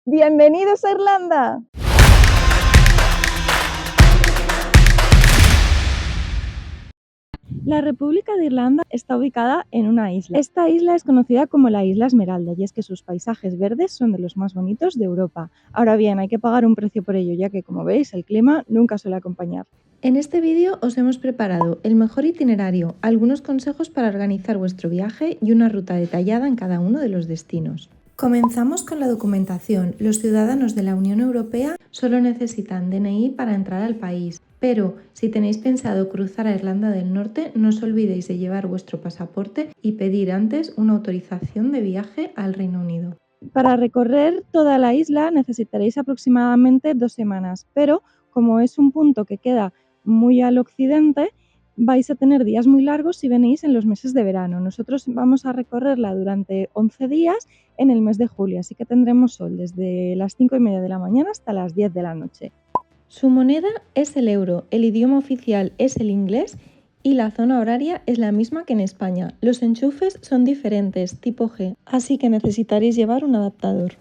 ¡Bienvenidos a Irlanda! La República de Irlanda está ubicada en una isla. Esta isla es conocida como la Isla Esmeralda y es que sus paisajes verdes son de los más bonitos de Europa. Ahora bien, hay que pagar un precio por ello, ya que, como veis, el clima nunca suele acompañar. En este vídeo os hemos preparado el mejor itinerario, algunos consejos para organizar vuestro viaje y una ruta detallada en cada uno de los destinos. Comenzamos con la documentación. Los ciudadanos de la Unión Europea solo necesitan DNI para entrar al país, pero si tenéis pensado cruzar a Irlanda del Norte, no os olvidéis de llevar vuestro pasaporte y pedir antes una autorización de viaje al Reino Unido. Para recorrer toda la isla necesitaréis aproximadamente 2 semanas, pero como es un punto que queda muy al occidente, vais a tener días muy largos si venís en los meses de verano. Nosotros vamos a recorrerla durante 11 días en el mes de julio, así que tendremos sol desde las 5:30 de la mañana hasta las 10 de la noche. Su moneda es el euro, el idioma oficial es el inglés y la zona horaria es la misma que en España. Los enchufes son diferentes, tipo G, así que necesitaréis llevar un adaptador.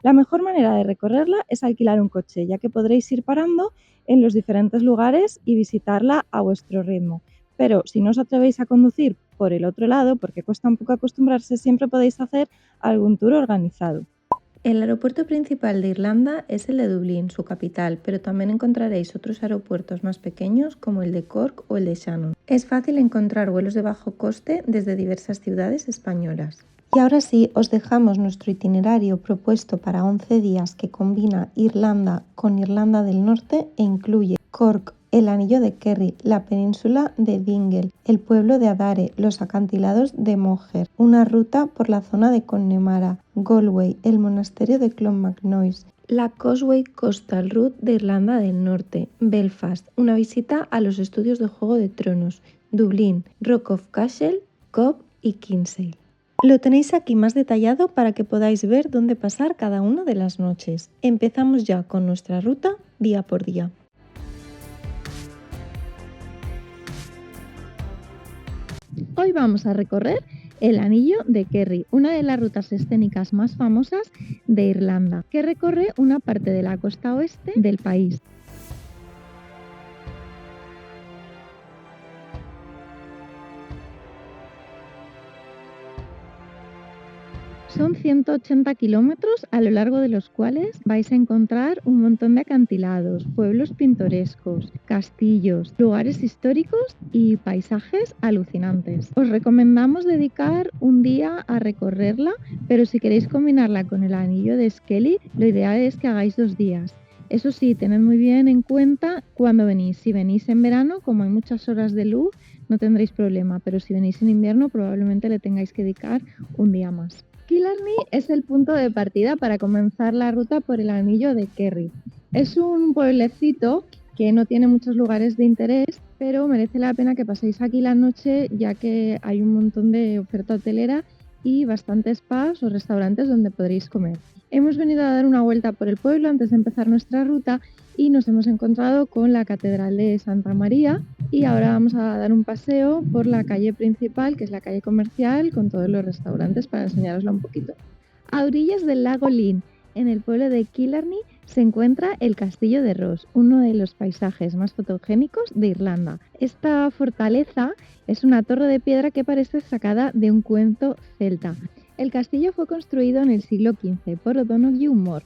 La mejor manera de recorrerla es alquilar un coche, ya que podréis ir parando en los diferentes lugares y visitarla a vuestro ritmo. Pero si no os atrevéis a conducir por el otro lado, porque cuesta un poco acostumbrarse, siempre podéis hacer algún tour organizado. El aeropuerto principal de Irlanda es el de Dublín, su capital, pero también encontraréis otros aeropuertos más pequeños como el de Cork o el de Shannon. Es fácil encontrar vuelos de bajo coste desde diversas ciudades españolas. Y ahora sí, os dejamos nuestro itinerario propuesto para 11 días que combina Irlanda con Irlanda del Norte e incluye Cork, el anillo de Kerry, la península de Dingle, el pueblo de Adare, los acantilados de Moher, una ruta por la zona de Connemara, Galway, el monasterio de Clonmacnoise, la Causeway Coastal Route de Irlanda del Norte, Belfast, una visita a los estudios de Juego de Tronos, Dublín, Rock of Cashel, Cobb y Kinsale. Lo tenéis aquí más detallado para que podáis ver dónde pasar cada una de las noches. Empezamos ya con nuestra ruta día por día. Hoy vamos a recorrer el anillo de Kerry, una de las rutas escénicas más famosas de Irlanda, que recorre una parte de la costa oeste del país. Son 180 kilómetros a lo largo de los cuales vais a encontrar un montón de acantilados, pueblos pintorescos, castillos, lugares históricos y paisajes alucinantes. Os recomendamos dedicar un día a recorrerla, pero si queréis combinarla con el anillo de Skellig, lo ideal es que hagáis 2 días. Eso sí, tened muy bien en cuenta cuando venís. Si venís en verano, como hay muchas horas de luz, no tendréis problema, pero si venís en invierno probablemente le tengáis que dedicar un día más. Killarney es el punto de partida para comenzar la ruta por el anillo de Kerry. Es un pueblecito que no tiene muchos lugares de interés, pero merece la pena que paséis aquí la noche, ya que hay un montón de oferta hotelera y bastantes pubs o restaurantes donde podréis comer. Hemos venido a dar una vuelta por el pueblo antes de empezar nuestra ruta y nos hemos encontrado con la Catedral de Santa María y ahora vamos a dar un paseo por la calle principal, que es la calle comercial, con todos los restaurantes para enseñarosla un poquito. A orillas del lago Lynn, en el pueblo de Killarney, se encuentra el Castillo de Ross, uno de los paisajes más fotogénicos de Irlanda. Esta fortaleza es una torre de piedra que parece sacada de un cuento celta. El castillo fue construido en el siglo XV por O'Donoghue More,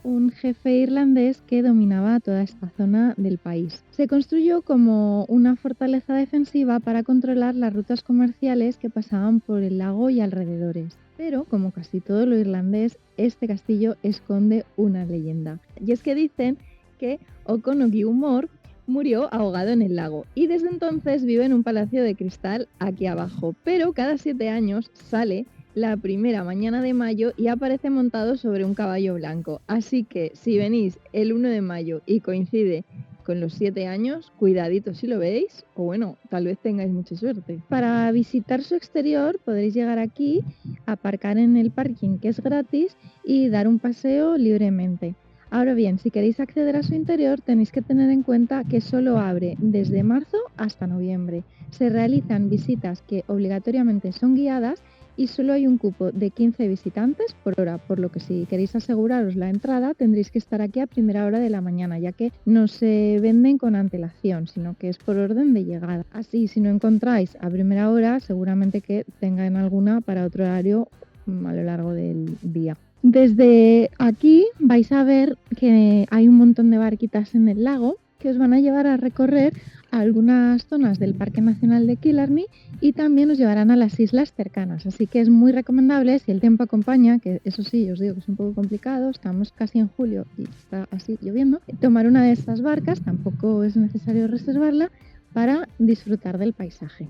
un jefe irlandés que dominaba toda esta zona del país. Se construyó como una fortaleza defensiva para controlar las rutas comerciales que pasaban por el lago y alrededores. Pero, como casi todo lo irlandés, este castillo esconde una leyenda. Y es que dicen que O'Donoghue More murió ahogado en el lago y desde entonces vive en un palacio de cristal aquí abajo. Pero cada 7 años sale la primera mañana de mayo y aparece montado sobre un caballo blanco. Así que si venís el 1 de mayo y coincide con los 7 años, cuidadito si lo veis, o bueno, tal vez tengáis mucha suerte. Para visitar su exterior podréis llegar aquí, aparcar en el parking que es gratis y dar un paseo libremente. Ahora bien, si queréis acceder a su interior tenéis que tener en cuenta que solo abre desde marzo hasta noviembre. Se realizan visitas que obligatoriamente son guiadas y solo hay un cupo de 15 visitantes por hora, por lo que si queréis aseguraros la entrada tendréis que estar aquí a primera hora de la mañana, ya que no se venden con antelación, sino que es por orden de llegada. Así, si no encontráis a primera hora, seguramente que tengan alguna para otro horario a lo largo del día. Desde aquí vais a ver que hay un montón de barquitas en el lago que os van a llevar a recorrer algunas zonas del Parque Nacional de Killarney y también os llevarán a las islas cercanas. Así que es muy recomendable, si el tiempo acompaña, que eso sí, os digo que es un poco complicado, estamos casi en julio y está así lloviendo, tomar una de estas barcas, tampoco es necesario reservarla, para disfrutar del paisaje.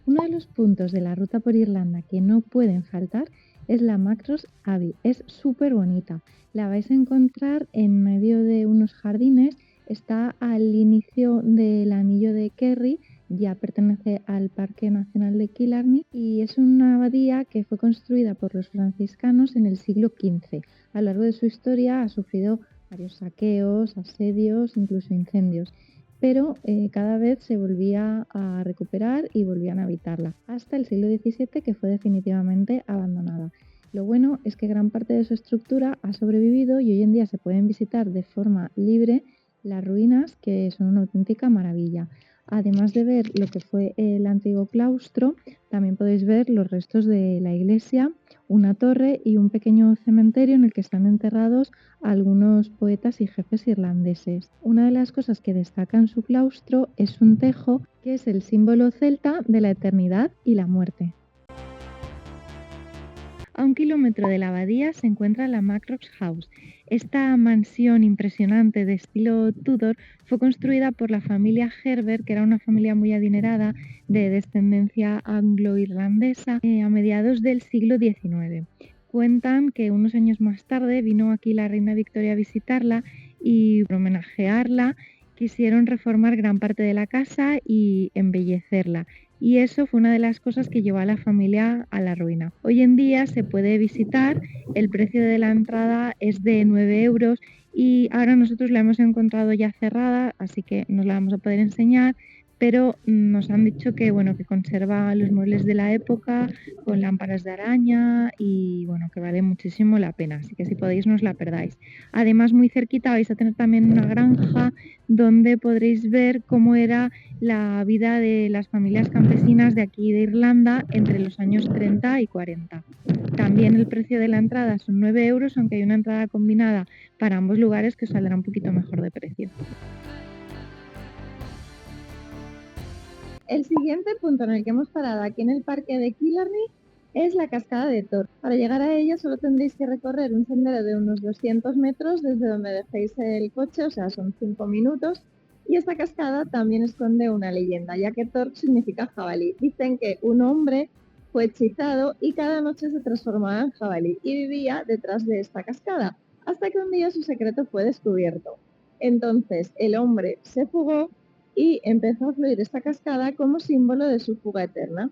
Uno de los puntos de la ruta por Irlanda que no pueden faltar es la Macross Abbey. Es súper bonita. La vais a encontrar en medio de unos jardines. Está al inicio del anillo de Kerry, ya pertenece al Parque Nacional de Killarney y es una abadía que fue construida por los franciscanos en el siglo XV. A lo largo de su historia ha sufrido varios saqueos, asedios, incluso incendios, pero cada vez se volvía a recuperar y volvían a habitarla, hasta el siglo XVII, que fue definitivamente abandonada. Lo bueno es que gran parte de su estructura ha sobrevivido y hoy en día se pueden visitar de forma libre las ruinas, que son una auténtica maravilla. Además de ver lo que fue el antiguo claustro, también podéis ver los restos de la iglesia, una torre y un pequeño cementerio en el que están enterrados algunos poetas y jefes irlandeses. Una de las cosas que destaca en su claustro es un tejo que es el símbolo celta de la eternidad y la muerte. A 1 kilómetro de la abadía se encuentra la Macross House. Esta mansión impresionante de estilo Tudor fue construida por la familia Herbert, que era una familia muy adinerada de descendencia anglo-irlandesa, a mediados del siglo XIX. Cuentan que unos años más tarde vino aquí la reina Victoria a visitarla y, por homenajearla, quisieron reformar gran parte de la casa y embellecerla. Y eso fue una de las cosas que llevó a la familia a la ruina. Hoy en día se puede visitar, el precio de la entrada es de 9 euros y ahora nosotros la hemos encontrado ya cerrada, así que nos la vamos a poder enseñar, pero nos han dicho que, bueno, que conserva los muebles de la época con lámparas de araña y bueno, que vale muchísimo la pena, así que si podéis no os la perdáis. Además, muy cerquita vais a tener también una granja donde podréis ver cómo era la vida de las familias campesinas de aquí de Irlanda entre los años 30 y 40. También el precio de la entrada son 9 euros, aunque hay una entrada combinada para ambos lugares que os saldrá un poquito mejor de precio. El siguiente punto en el que hemos parado aquí en el parque de Killarney es la cascada de Thor. Para llegar a ella solo tendréis que recorrer un sendero de unos 200 metros desde donde dejéis el coche, o sea, son 5 minutos. Y esta cascada también esconde una leyenda, ya que Thor significa jabalí. Dicen que un hombre fue hechizado y cada noche se transformaba en jabalí y vivía detrás de esta cascada, hasta que un día su secreto fue descubierto. Entonces el hombre se fugó y empezó a fluir esta cascada como símbolo de su fuga eterna.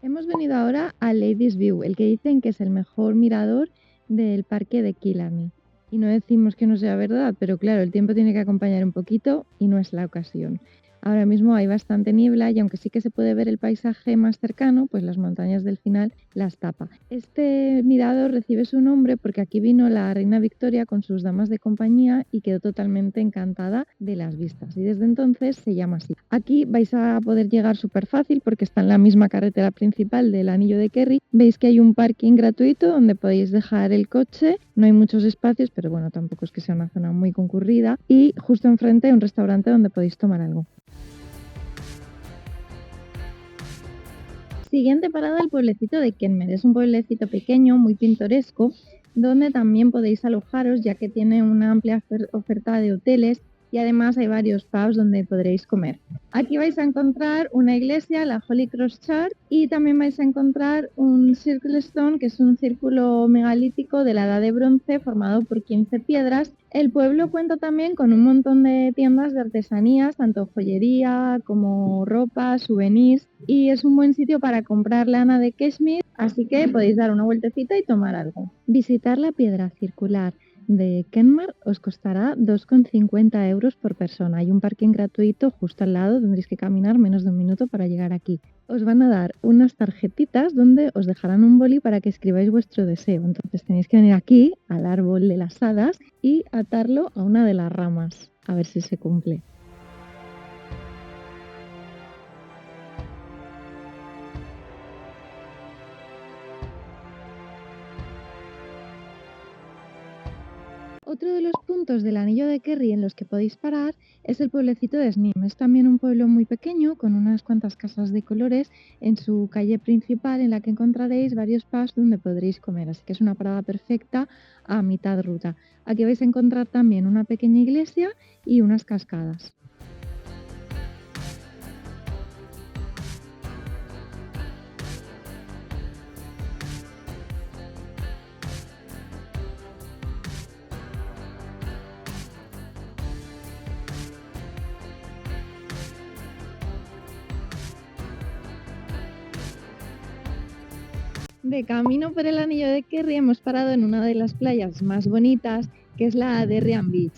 Hemos venido ahora a Ladies View, el que dicen que es el mejor mirador del parque de Killarney. Y no decimos que no sea verdad, pero claro, el tiempo tiene que acompañar un poquito y no es la ocasión. Ahora mismo hay bastante niebla y aunque sí que se puede ver el paisaje más cercano, pues las montañas del final las tapa. Este mirador recibe su nombre porque aquí vino la reina Victoria con sus damas de compañía y quedó totalmente encantada de las vistas y desde entonces se llama así. Aquí vais a poder llegar súper fácil porque está en la misma carretera principal del anillo de Kerry. Veis que hay un parking gratuito donde podéis dejar el coche, no hay muchos espacios, pero bueno, tampoco es que sea una zona muy concurrida y justo enfrente hay un restaurante donde podéis tomar algo. Siguiente parada, el pueblecito de Kenmare. Es un pueblecito pequeño, muy pintoresco, donde también podéis alojaros ya que tiene una amplia oferta de hoteles y además hay varios pubs donde podréis comer. Aquí vais a encontrar una iglesia, la Holy Cross Church, y también vais a encontrar un Circle Stone, que es un círculo megalítico de la Edad de Bronce formado por 15 piedras. El pueblo cuenta también con un montón de tiendas de artesanías, tanto joyería como ropa, souvenirs, y es un buen sitio para comprar lana de cashmere, así que podéis dar una vueltecita y tomar algo. Visitar la piedra circular de Kenmare os costará 2,50 euros por persona. Hay un parking gratuito justo al lado, tendréis que caminar menos de un minuto para llegar aquí. Os van a dar unas tarjetitas donde os dejarán un boli para que escribáis vuestro deseo. Entonces tenéis que venir aquí al árbol de las hadas y atarlo a una de las ramas, a ver si se cumple. Otro de los puntos del anillo de Kerry en los que podéis parar es el pueblecito de Snim. Es también un pueblo muy pequeño con unas cuantas casas de colores en su calle principal, en la que encontraréis varios pubs donde podréis comer, así que es una parada perfecta a mitad ruta. Aquí vais a encontrar también una pequeña iglesia y unas cascadas. De camino por el anillo de Kerry hemos parado en una de las playas más bonitas, que es la Darien Beach.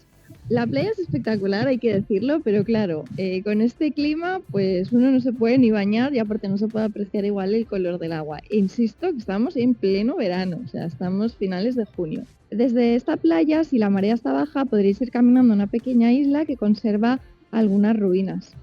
La playa es espectacular, hay que decirlo, pero claro, con este clima pues uno no se puede ni bañar y aparte no se puede apreciar igual el color del agua. E insisto que estamos en pleno verano, o sea, estamos finales de junio. Desde esta playa, si la marea está baja, podréis ir caminando a una pequeña isla que conserva algunas ruinas.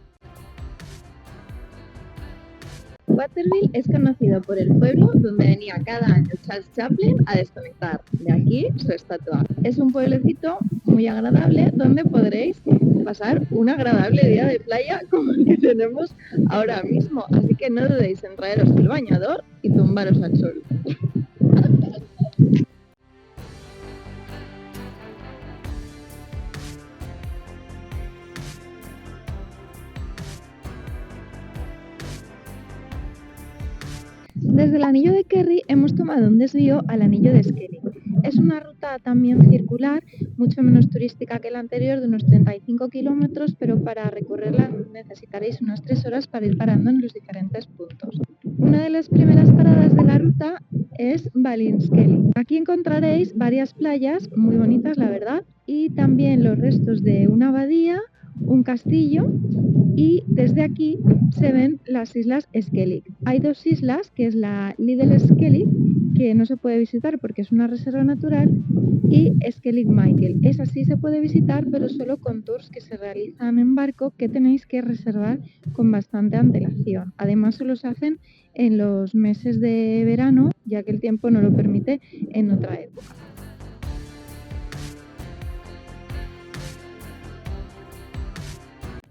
Waterville es conocido por el pueblo donde venía cada año Charles Chaplin a desconectar. De aquí su estatua. Es un pueblecito muy agradable donde podréis pasar un agradable día de playa como el que tenemos ahora mismo. Así que no dudéis en traeros el bañador y tumbaros al sol. Desde el anillo de Kerry hemos tomado un desvío al anillo de Skellig. Es una ruta también circular, mucho menos turística que la anterior, de unos 35 kilómetros, pero para recorrerla necesitaréis unas 3 horas para ir parando en los diferentes puntos. Una de las primeras paradas de la ruta es Ballinskellig. Aquí encontraréis varias playas, muy bonitas la verdad, y también los restos de una abadía, un castillo, y desde aquí se ven las islas Skellig. Hay dos islas, que es la Little Skellig, que no se puede visitar porque es una reserva natural, y Skellig Michael. Esa sí se puede visitar, pero solo con tours que se realizan en barco, que tenéis que reservar con bastante antelación. Además solo se hacen en los meses de verano, ya que el tiempo no lo permite en otra época.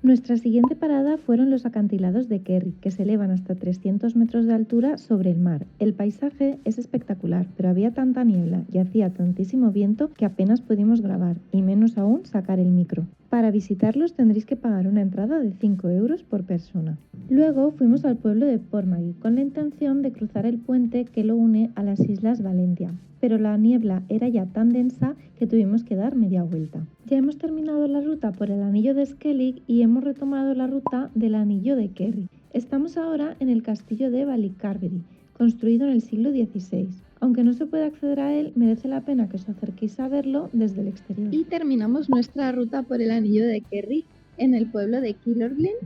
Nuestra siguiente parada fueron los acantilados de Kerry, que se elevan hasta 300 metros de altura sobre el mar. El paisaje es espectacular, pero había tanta niebla y hacía tantísimo viento que apenas pudimos grabar, y menos aún sacar el micro. Para visitarlos tendréis que pagar una entrada de 5 euros por persona. Luego fuimos al pueblo de Portmagui con la intención de cruzar el puente que lo une a las Islas Valentia, pero la niebla era ya tan densa que tuvimos que dar media vuelta. Ya hemos terminado la ruta por el anillo de Skellig y hemos retomado la ruta del anillo de Kerry. Estamos ahora en el castillo de Ballycarbery, construido en el siglo XVI. Aunque no se puede acceder a él, merece la pena que os acerquéis a verlo desde el exterior. Y terminamos nuestra ruta por el anillo de Kerry en el pueblo de Killorglin.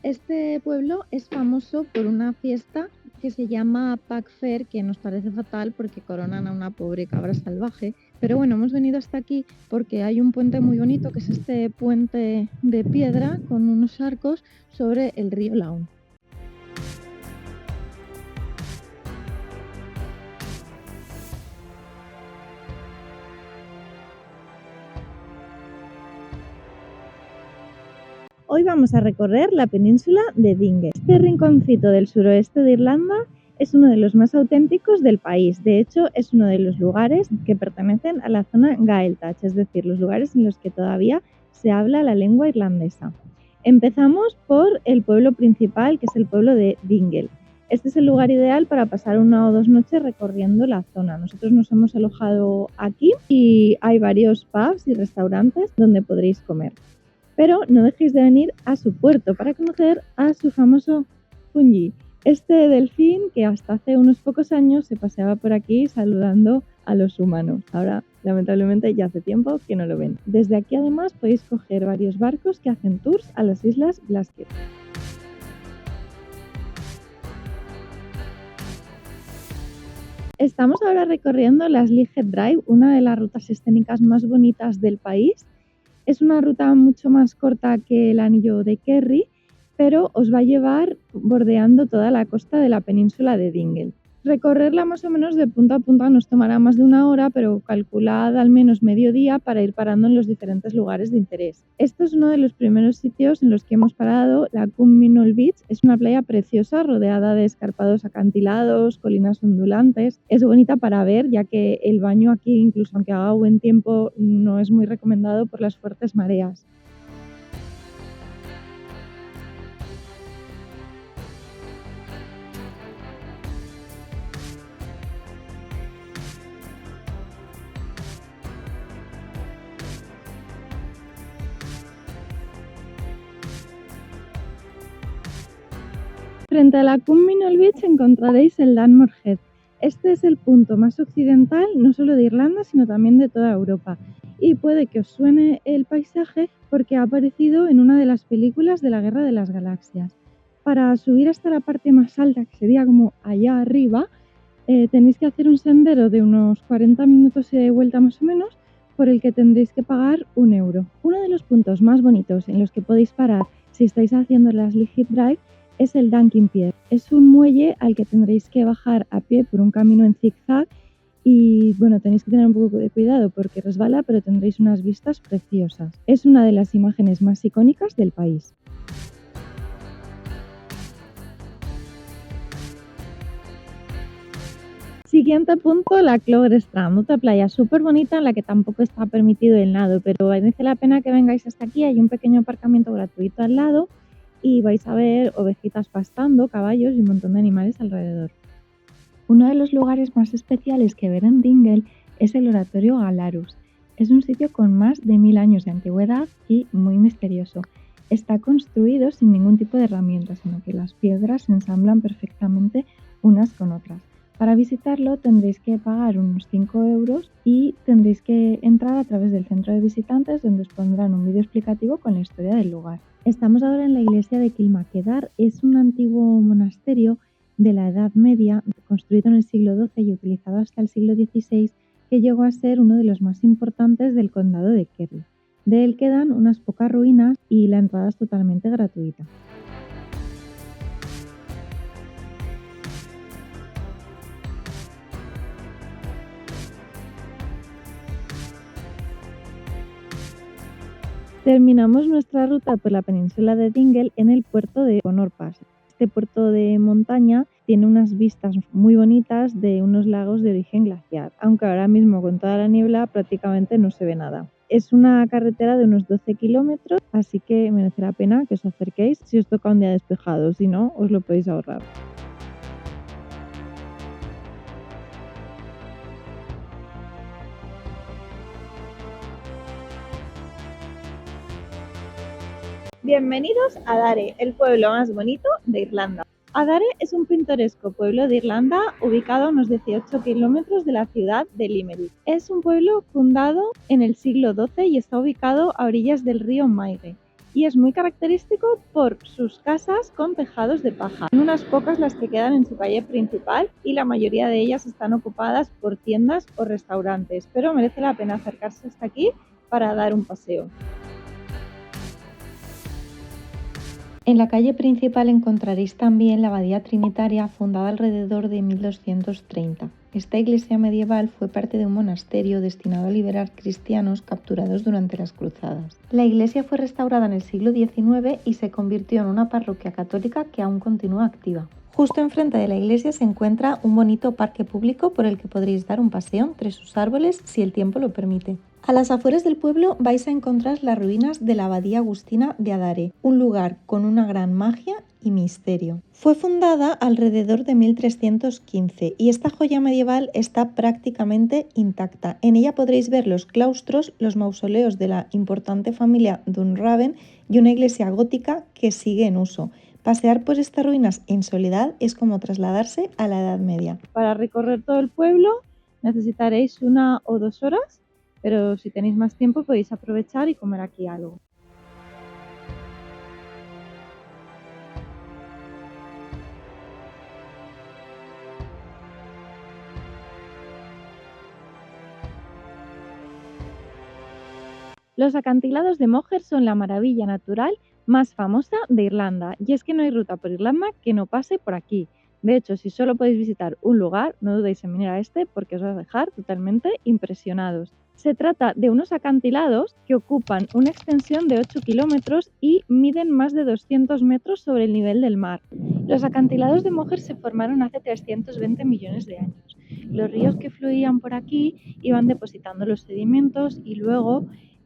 Este pueblo es famoso por una fiesta que se llama Pack Fair, que nos parece fatal porque coronan a una pobre cabra salvaje. Pero bueno, hemos venido hasta aquí porque hay un puente muy bonito, que es este puente de piedra con unos arcos sobre el río Lawn. Hoy vamos a recorrer la península de Dingle. Este rinconcito del suroeste de Irlanda es uno de los más auténticos del país. De hecho, es uno de los lugares que pertenecen a la zona Gaeltacht, es decir, los lugares en los que todavía se habla la lengua irlandesa. Empezamos por el pueblo principal, que es el pueblo de Dingle. Este es el lugar ideal para pasar 1 o 2 noches recorriendo la zona. Nosotros nos hemos alojado aquí y hay varios pubs y restaurantes donde podréis comer. Pero no dejéis de venir a su puerto para conocer a su famoso Fungi, este delfín que hasta hace unos pocos años se paseaba por aquí saludando a los humanos. Ahora, lamentablemente, ya hace tiempo que no lo ven. Desde aquí, además, podéis coger varios barcos que hacen tours a las islas Blasket. Estamos ahora recorriendo las Liget Drive, una de las rutas escénicas más bonitas del país. Es una ruta mucho más corta que el anillo de Kerry, pero os va a llevar bordeando toda la costa de la península de Dingle. Recorrerla más o menos de punta a punta nos tomará más de 1 hora, pero calculad al menos medio día para ir parando en los diferentes lugares de interés. Esto es uno de los primeros sitios en los que hemos parado. La Cumminall Beach es una playa preciosa rodeada de escarpados acantilados, colinas ondulantes. Es bonita para ver, ya que el baño aquí, incluso aunque haga buen tiempo, no es muy recomendado por las fuertes mareas. Frente a la Cumminall Beach encontraréis el Dunmore Head. Este es el punto más occidental, no solo de Irlanda, sino también de toda Europa. Y puede que os suene el paisaje porque ha aparecido en una de las películas de la Guerra de las Galaxias. Para subir hasta la parte más alta, que sería como allá arriba, tenéis que hacer un sendero de unos 40 minutos de vuelta más o menos, por el que tendréis que pagar 1 euro. Uno de los puntos más bonitos en los que podéis parar si estáis haciendo las Liget Drive es el Dunking Pier. Es un muelle al que tendréis que bajar a pie por un camino en zigzag y bueno, tenéis que tener un poco de cuidado porque resbala, pero tendréis unas vistas preciosas. Es una de las imágenes más icónicas del país. Siguiente punto, la Clogher Strand, otra playa súper bonita en la que tampoco está permitido el nado, pero merece la pena que vengáis hasta aquí. Hay un pequeño aparcamiento gratuito al lado y vais a ver ovejitas pastando, caballos y un montón de animales alrededor. Uno de los lugares más especiales que ver en Dingle es el Oratorio Galarus. Es un sitio con más de 1000 años de antigüedad y muy misterioso. Está construido sin ningún tipo de herramientas, sino que las piedras se ensamblan perfectamente unas con otras. Para visitarlo tendréis que pagar unos 5 euros y tendréis que entrar a través del centro de visitantes, donde os pondrán un vídeo explicativo con la historia del lugar. Estamos ahora en la iglesia de Kilmaquedar. Es un antiguo monasterio de la Edad Media, construido en el siglo XII y utilizado hasta el siglo XVI, que llegó a ser uno de los más importantes del condado de Kerry. De él quedan unas pocas ruinas y la entrada es totalmente gratuita. Terminamos nuestra ruta por la península de Dingle en el puerto de Connor Pass. Este puerto de montaña tiene unas vistas muy bonitas de unos lagos de origen glaciar, aunque ahora mismo con toda la niebla prácticamente no se ve nada. Es una carretera de unos 12 kilómetros, así que merece la pena que os acerquéis si os toca un día despejado, si no, os lo podéis ahorrar. Bienvenidos a Dare, el pueblo más bonito de Irlanda. Adare es un pintoresco pueblo de Irlanda ubicado a unos 18 kilómetros de la ciudad de Limerick. Es un pueblo fundado en el siglo XII y está ubicado a orillas del río Maire. Y es muy característico por sus casas con tejados de paja. Son unas pocas las que quedan en su calle principal y la mayoría de ellas están ocupadas por tiendas o restaurantes, pero merece la pena acercarse hasta aquí para dar un paseo. En la calle principal encontraréis también la abadía trinitaria, fundada alrededor de 1230. Esta iglesia medieval fue parte de un monasterio destinado a liberar cristianos capturados durante las cruzadas. La iglesia fue restaurada en el siglo XIX y se convirtió en una parroquia católica que aún continúa activa. Justo enfrente de la iglesia se encuentra un bonito parque público por el que podréis dar un paseo entre sus árboles si el tiempo lo permite. A las afueras del pueblo vais a encontrar las ruinas de la Abadía Agustina de Adare, un lugar con una gran magia y misterio. Fue fundada alrededor de 1315 y esta joya medieval está prácticamente intacta. En ella podréis ver los claustros, los mausoleos de la importante familia Dunraven y una iglesia gótica que sigue en uso. Pasear por estas ruinas en soledad es como trasladarse a la Edad Media. Para recorrer todo el pueblo necesitaréis 1 o 2 horas, pero si tenéis más tiempo podéis aprovechar y comer aquí algo. Los acantilados de Moher son la maravilla natural más famosa de Irlanda, y es que no hay ruta por Irlanda que no pase por aquí. De hecho, si solo podéis visitar un lugar, no dudéis en venir a este porque os va a dejar totalmente impresionados. Se trata de unos acantilados que ocupan una extensión de 8 kilómetros y miden más de 200 metros sobre el nivel del mar. Los acantilados de Moher se formaron hace 320 millones de años. Los ríos que fluían por aquí iban depositando los sedimentos y luego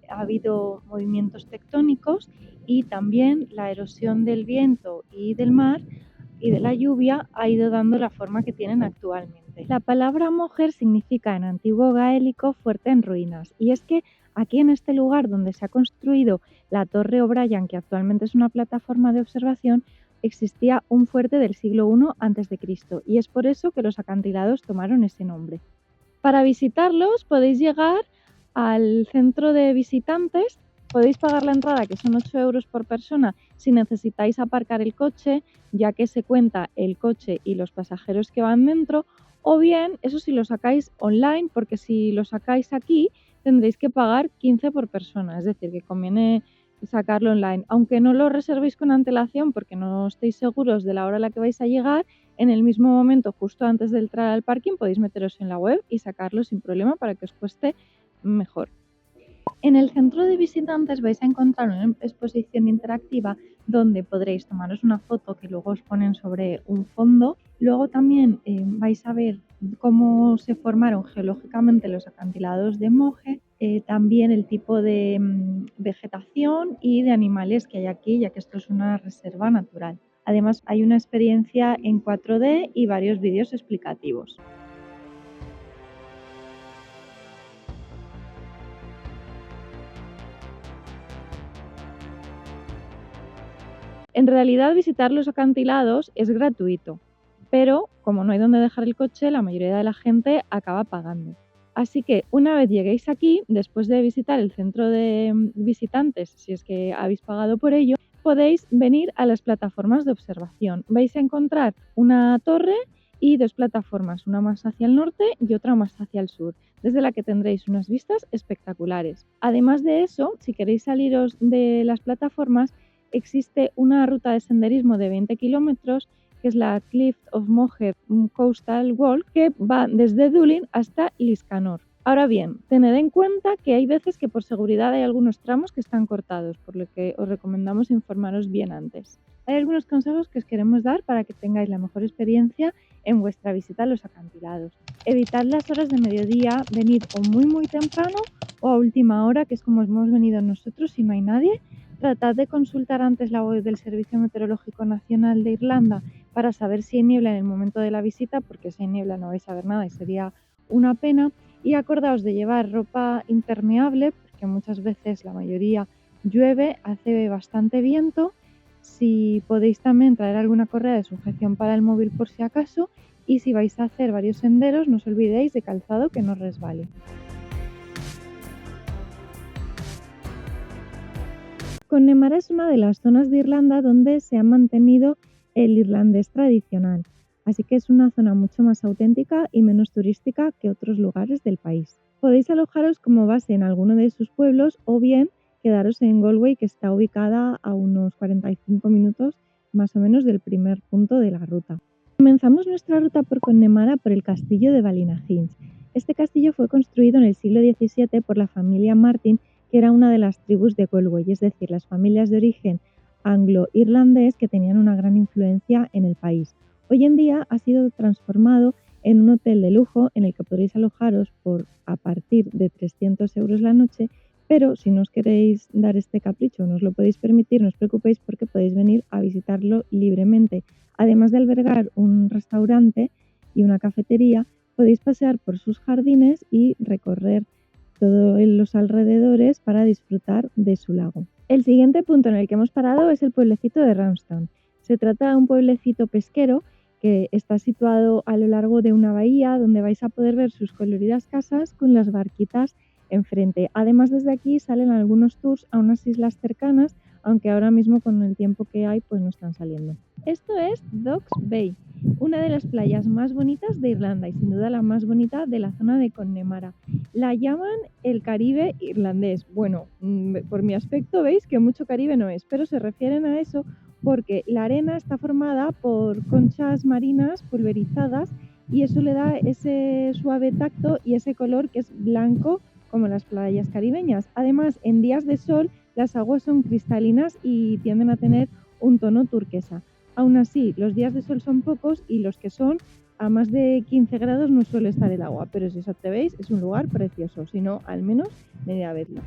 ha habido movimientos tectónicos y también la erosión del viento y del mar y de la lluvia ha ido dando la forma que tienen actualmente. La palabra Moher significa en antiguo gaélico fuerte en ruinas, y es que aquí en este lugar donde se ha construido la Torre O'Brien, que actualmente es una plataforma de observación, existía un fuerte del siglo I a.C. y es por eso que los acantilados tomaron ese nombre. Para visitarlos podéis llegar al centro de visitantes, podéis pagar la entrada, que son 8 euros por persona, si necesitáis aparcar el coche, ya que se cuenta el coche y los pasajeros que van dentro, o bien, eso si lo sacáis online, porque si lo sacáis aquí tendréis que pagar 15 por persona, es decir, que conviene sacarlo online. Aunque no lo reservéis con antelación porque no estéis seguros de la hora a la que vais a llegar, en el mismo momento, justo antes de entrar al parking, podéis meteros en la web y sacarlo sin problema para que os cueste mejor. En el centro de visitantes vais a encontrar una exposición interactiva donde podréis tomaros una foto que luego os ponen sobre un fondo. Luego también vais a ver cómo se formaron geológicamente los acantilados de Moher, también el tipo de vegetación y de animales que hay aquí, ya que esto es una reserva natural. Además, hay una experiencia en 4D y varios vídeos explicativos. En realidad, visitar los acantilados es gratuito, pero como no hay donde dejar el coche, la mayoría de la gente acaba pagando. Así que una vez lleguéis aquí, después de visitar el centro de visitantes, si es que habéis pagado por ello, podéis venir a las plataformas de observación. Vais a encontrar una torre y 2 plataformas, una más hacia el norte y otra más hacia el sur, desde la que tendréis unas vistas espectaculares. Además de eso, si queréis saliros de las plataformas, existe una ruta de senderismo de 20 kilómetros, que es la Cliff of Moher Coastal Walk, que va desde Dublín hasta Liscannor. Ahora bien, tened en cuenta que hay veces que por seguridad hay algunos tramos que están cortados, por lo que os recomendamos informaros bien antes. Hay algunos consejos que os queremos dar para que tengáis la mejor experiencia en vuestra visita a los acantilados. Evitad las horas de mediodía, venid o muy temprano o a última hora, que es como hemos venido nosotros si no hay nadie. Tratad de consultar antes la web del Servicio Meteorológico Nacional de Irlanda para saber si hay niebla en el momento de la visita, porque si hay niebla no vais a ver nada y sería una pena. Y acordaos de llevar ropa impermeable, porque muchas veces, la mayoría, llueve, hace bastante viento. Si podéis también traer alguna correa de sujeción para el móvil por si acaso. Y si vais a hacer varios senderos, no os olvidéis de calzado que no resbale. Connemara es una de las zonas de Irlanda donde se ha mantenido el irlandés tradicional, así que es una zona mucho más auténtica y menos turística que otros lugares del país. Podéis alojaros como base en alguno de sus pueblos o bien quedaros en Galway, que está ubicada a unos 45 minutos más o menos del primer punto de la ruta. Comenzamos nuestra ruta por Connemara por el castillo de Ballynahinch. Este castillo fue construido en el siglo XVII por la familia Martin, que era una de las tribus de Galway, es decir, las familias de origen anglo-irlandés que tenían una gran influencia en el país. Hoy en día ha sido transformado en un hotel de lujo en el que podréis alojaros a partir de 300 euros la noche, pero si no os queréis dar este capricho, no os lo podéis permitir, no os preocupéis porque podéis venir a visitarlo libremente. Además de albergar un restaurante y una cafetería, podéis pasear por sus jardines y recorrer todos los alrededores para disfrutar de su lago. El siguiente punto en el que hemos parado es el pueblecito de Ramston. Se trata de un pueblecito pesquero que está situado a lo largo de una bahía donde vais a poder ver sus coloridas casas con las barquitas enfrente. Además, desde aquí salen algunos tours a unas islas cercanas, aunque ahora mismo con el tiempo que hay pues no están saliendo. Esto es Docks Bay, una de las playas más bonitas de Irlanda y sin duda la más bonita de la zona de Connemara. La llaman el Caribe irlandés. Bueno, por mi aspecto veis que mucho Caribe no es, pero se refieren a eso porque la arena está formada por conchas marinas pulverizadas y eso le da ese suave tacto y ese color que es blanco como las playas caribeñas. Además, en días de sol las aguas son cristalinas y tienden a tener un tono turquesa. Aún así, los días de sol son pocos y los que son a más de 15 grados no suele estar el agua, pero si os atrevéis es un lugar precioso, si no, al menos venid a verlo.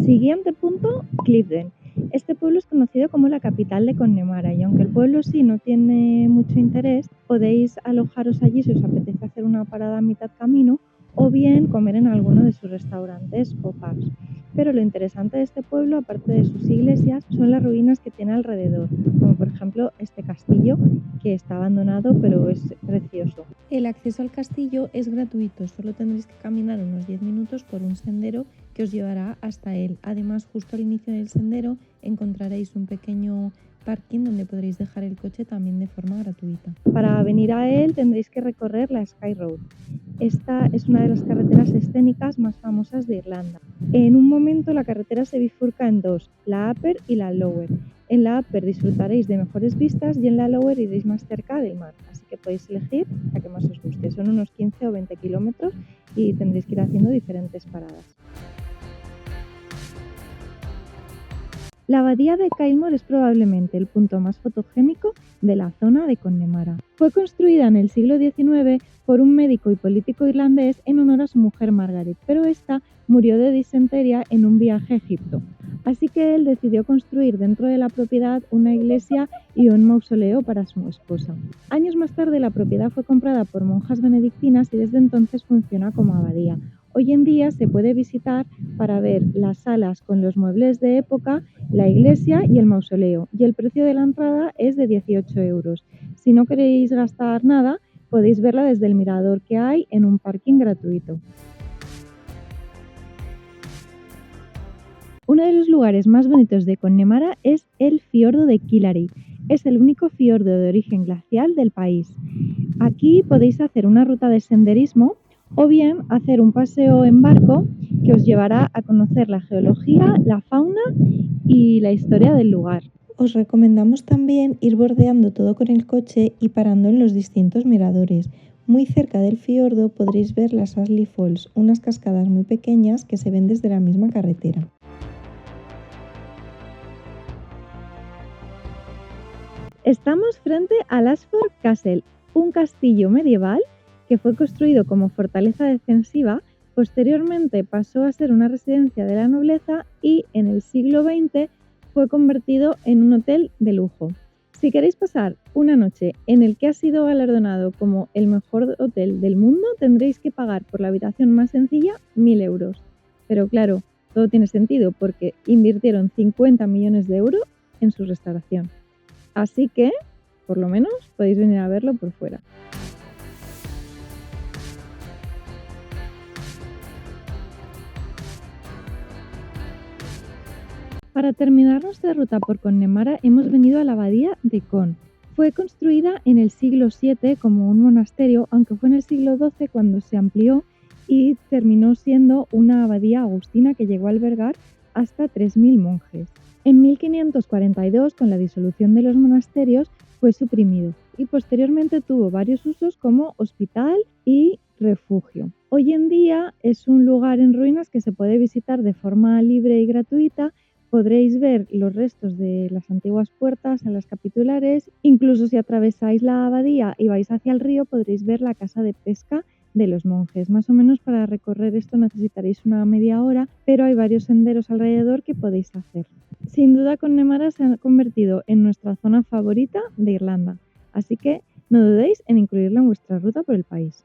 Siguiente punto, Clifden. Este pueblo es conocido como la capital de Connemara y aunque el pueblo sí no tiene mucho interés, podéis alojaros allí si os apetece hacer una parada a mitad camino o bien comer en alguno de sus restaurantes o pubs. Pero lo interesante de este pueblo, aparte de sus iglesias, son las ruinas que tiene alrededor, como por ejemplo este castillo que está abandonado pero es precioso. El acceso al castillo es gratuito, solo tendréis que caminar unos 10 minutos por un sendero que os llevará hasta él. Además, justo al inicio del sendero encontraréis un pequeño parking donde podréis dejar el coche también de forma gratuita. Para venir a él tendréis que recorrer la Skye Road. Esta es una de las carreteras escénicas más famosas de Irlanda. En un momento la carretera se bifurca en dos, la Upper y la Lower. En la Upper disfrutaréis de mejores vistas y en la Lower iréis más cerca del mar, así que podéis elegir la que más os guste. Son unos 15 o 20 kilómetros y tendréis que ir haciendo diferentes paradas. La abadía de Kylemore es probablemente el punto más fotogénico de la zona de Connemara. Fue construida en el siglo XIX por un médico y político irlandés en honor a su mujer Margaret, pero esta murió de disentería en un viaje a Egipto. Así que él decidió construir dentro de la propiedad una iglesia y un mausoleo para su esposa. Años más tarde la propiedad fue comprada por monjas benedictinas y desde entonces funciona como abadía. Hoy en día se puede visitar para ver las salas con los muebles de época, la iglesia y el mausoleo, y el precio de la entrada es de 18 euros. Si no queréis gastar nada, podéis verla desde el mirador que hay en un parking gratuito. Uno de los lugares más bonitos de Connemara es el fiordo de Killary. Es el único fiordo de origen glacial del país. Aquí podéis hacer una ruta de senderismo o bien hacer un paseo en barco que os llevará a conocer la geología, la fauna y la historia del lugar. Os recomendamos también ir bordeando todo con el coche y parando en los distintos miradores. Muy cerca del fiordo podréis ver las Ashley Falls, unas cascadas muy pequeñas que se ven desde la misma carretera. Estamos frente al Ashford Castle, un castillo medieval que fue construido como fortaleza defensiva, posteriormente pasó a ser una residencia de la nobleza y en el siglo XX fue convertido en un hotel de lujo. Si queréis pasar una noche en el que ha sido galardonado como el mejor hotel del mundo, tendréis que pagar por la habitación más sencilla 1.000 euros. Pero claro, todo tiene sentido porque invirtieron 50 millones de euros en su restauración. Así que, por lo menos, podéis venir a verlo por fuera. Para terminar nuestra ruta por Connemara hemos venido a la abadía de Con. Fue construida en el siglo VII como un monasterio, aunque fue en el siglo XII cuando se amplió y terminó siendo una abadía agustina que llegó a albergar hasta 3.000 monjes. En 1542, con la disolución de los monasterios, fue suprimido y posteriormente tuvo varios usos como hospital y refugio. Hoy en día es un lugar en ruinas que se puede visitar de forma libre y gratuita Podréis ver los restos de las antiguas puertas a las capitulares. Incluso si atravesáis la abadía y vais hacia el río, podréis ver la casa de pesca de los monjes. Más o menos para recorrer esto necesitaréis una media hora, pero hay varios senderos alrededor que podéis hacer. Sin duda, Connemara se ha convertido en nuestra zona favorita de Irlanda, así que no dudéis en incluirla en vuestra ruta por el país.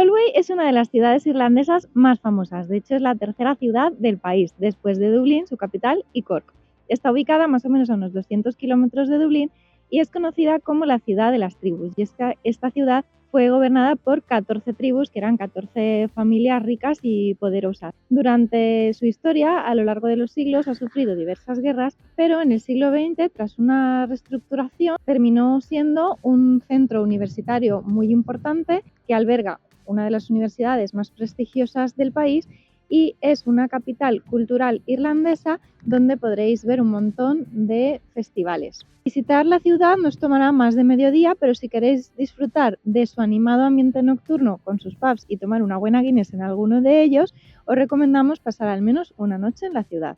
Galway es una de las ciudades irlandesas más famosas, de hecho es la tercera ciudad del país, después de Dublín, su capital, y Cork. Está ubicada más o menos a unos 200 kilómetros de Dublín y es conocida como la ciudad de las tribus. Y es que esta ciudad fue gobernada por 14 tribus, que eran 14 familias ricas y poderosas. Durante su historia, a lo largo de los siglos, ha sufrido diversas guerras, pero en el siglo XX, tras una reestructuración, terminó siendo un centro universitario muy importante que alberga una de las universidades más prestigiosas del país y es una capital cultural irlandesa donde podréis ver un montón de festivales. Visitar la ciudad nos tomará más de mediodía, pero si queréis disfrutar de su animado ambiente nocturno con sus pubs y tomar una buena Guinness en alguno de ellos, os recomendamos pasar al menos una noche en la ciudad.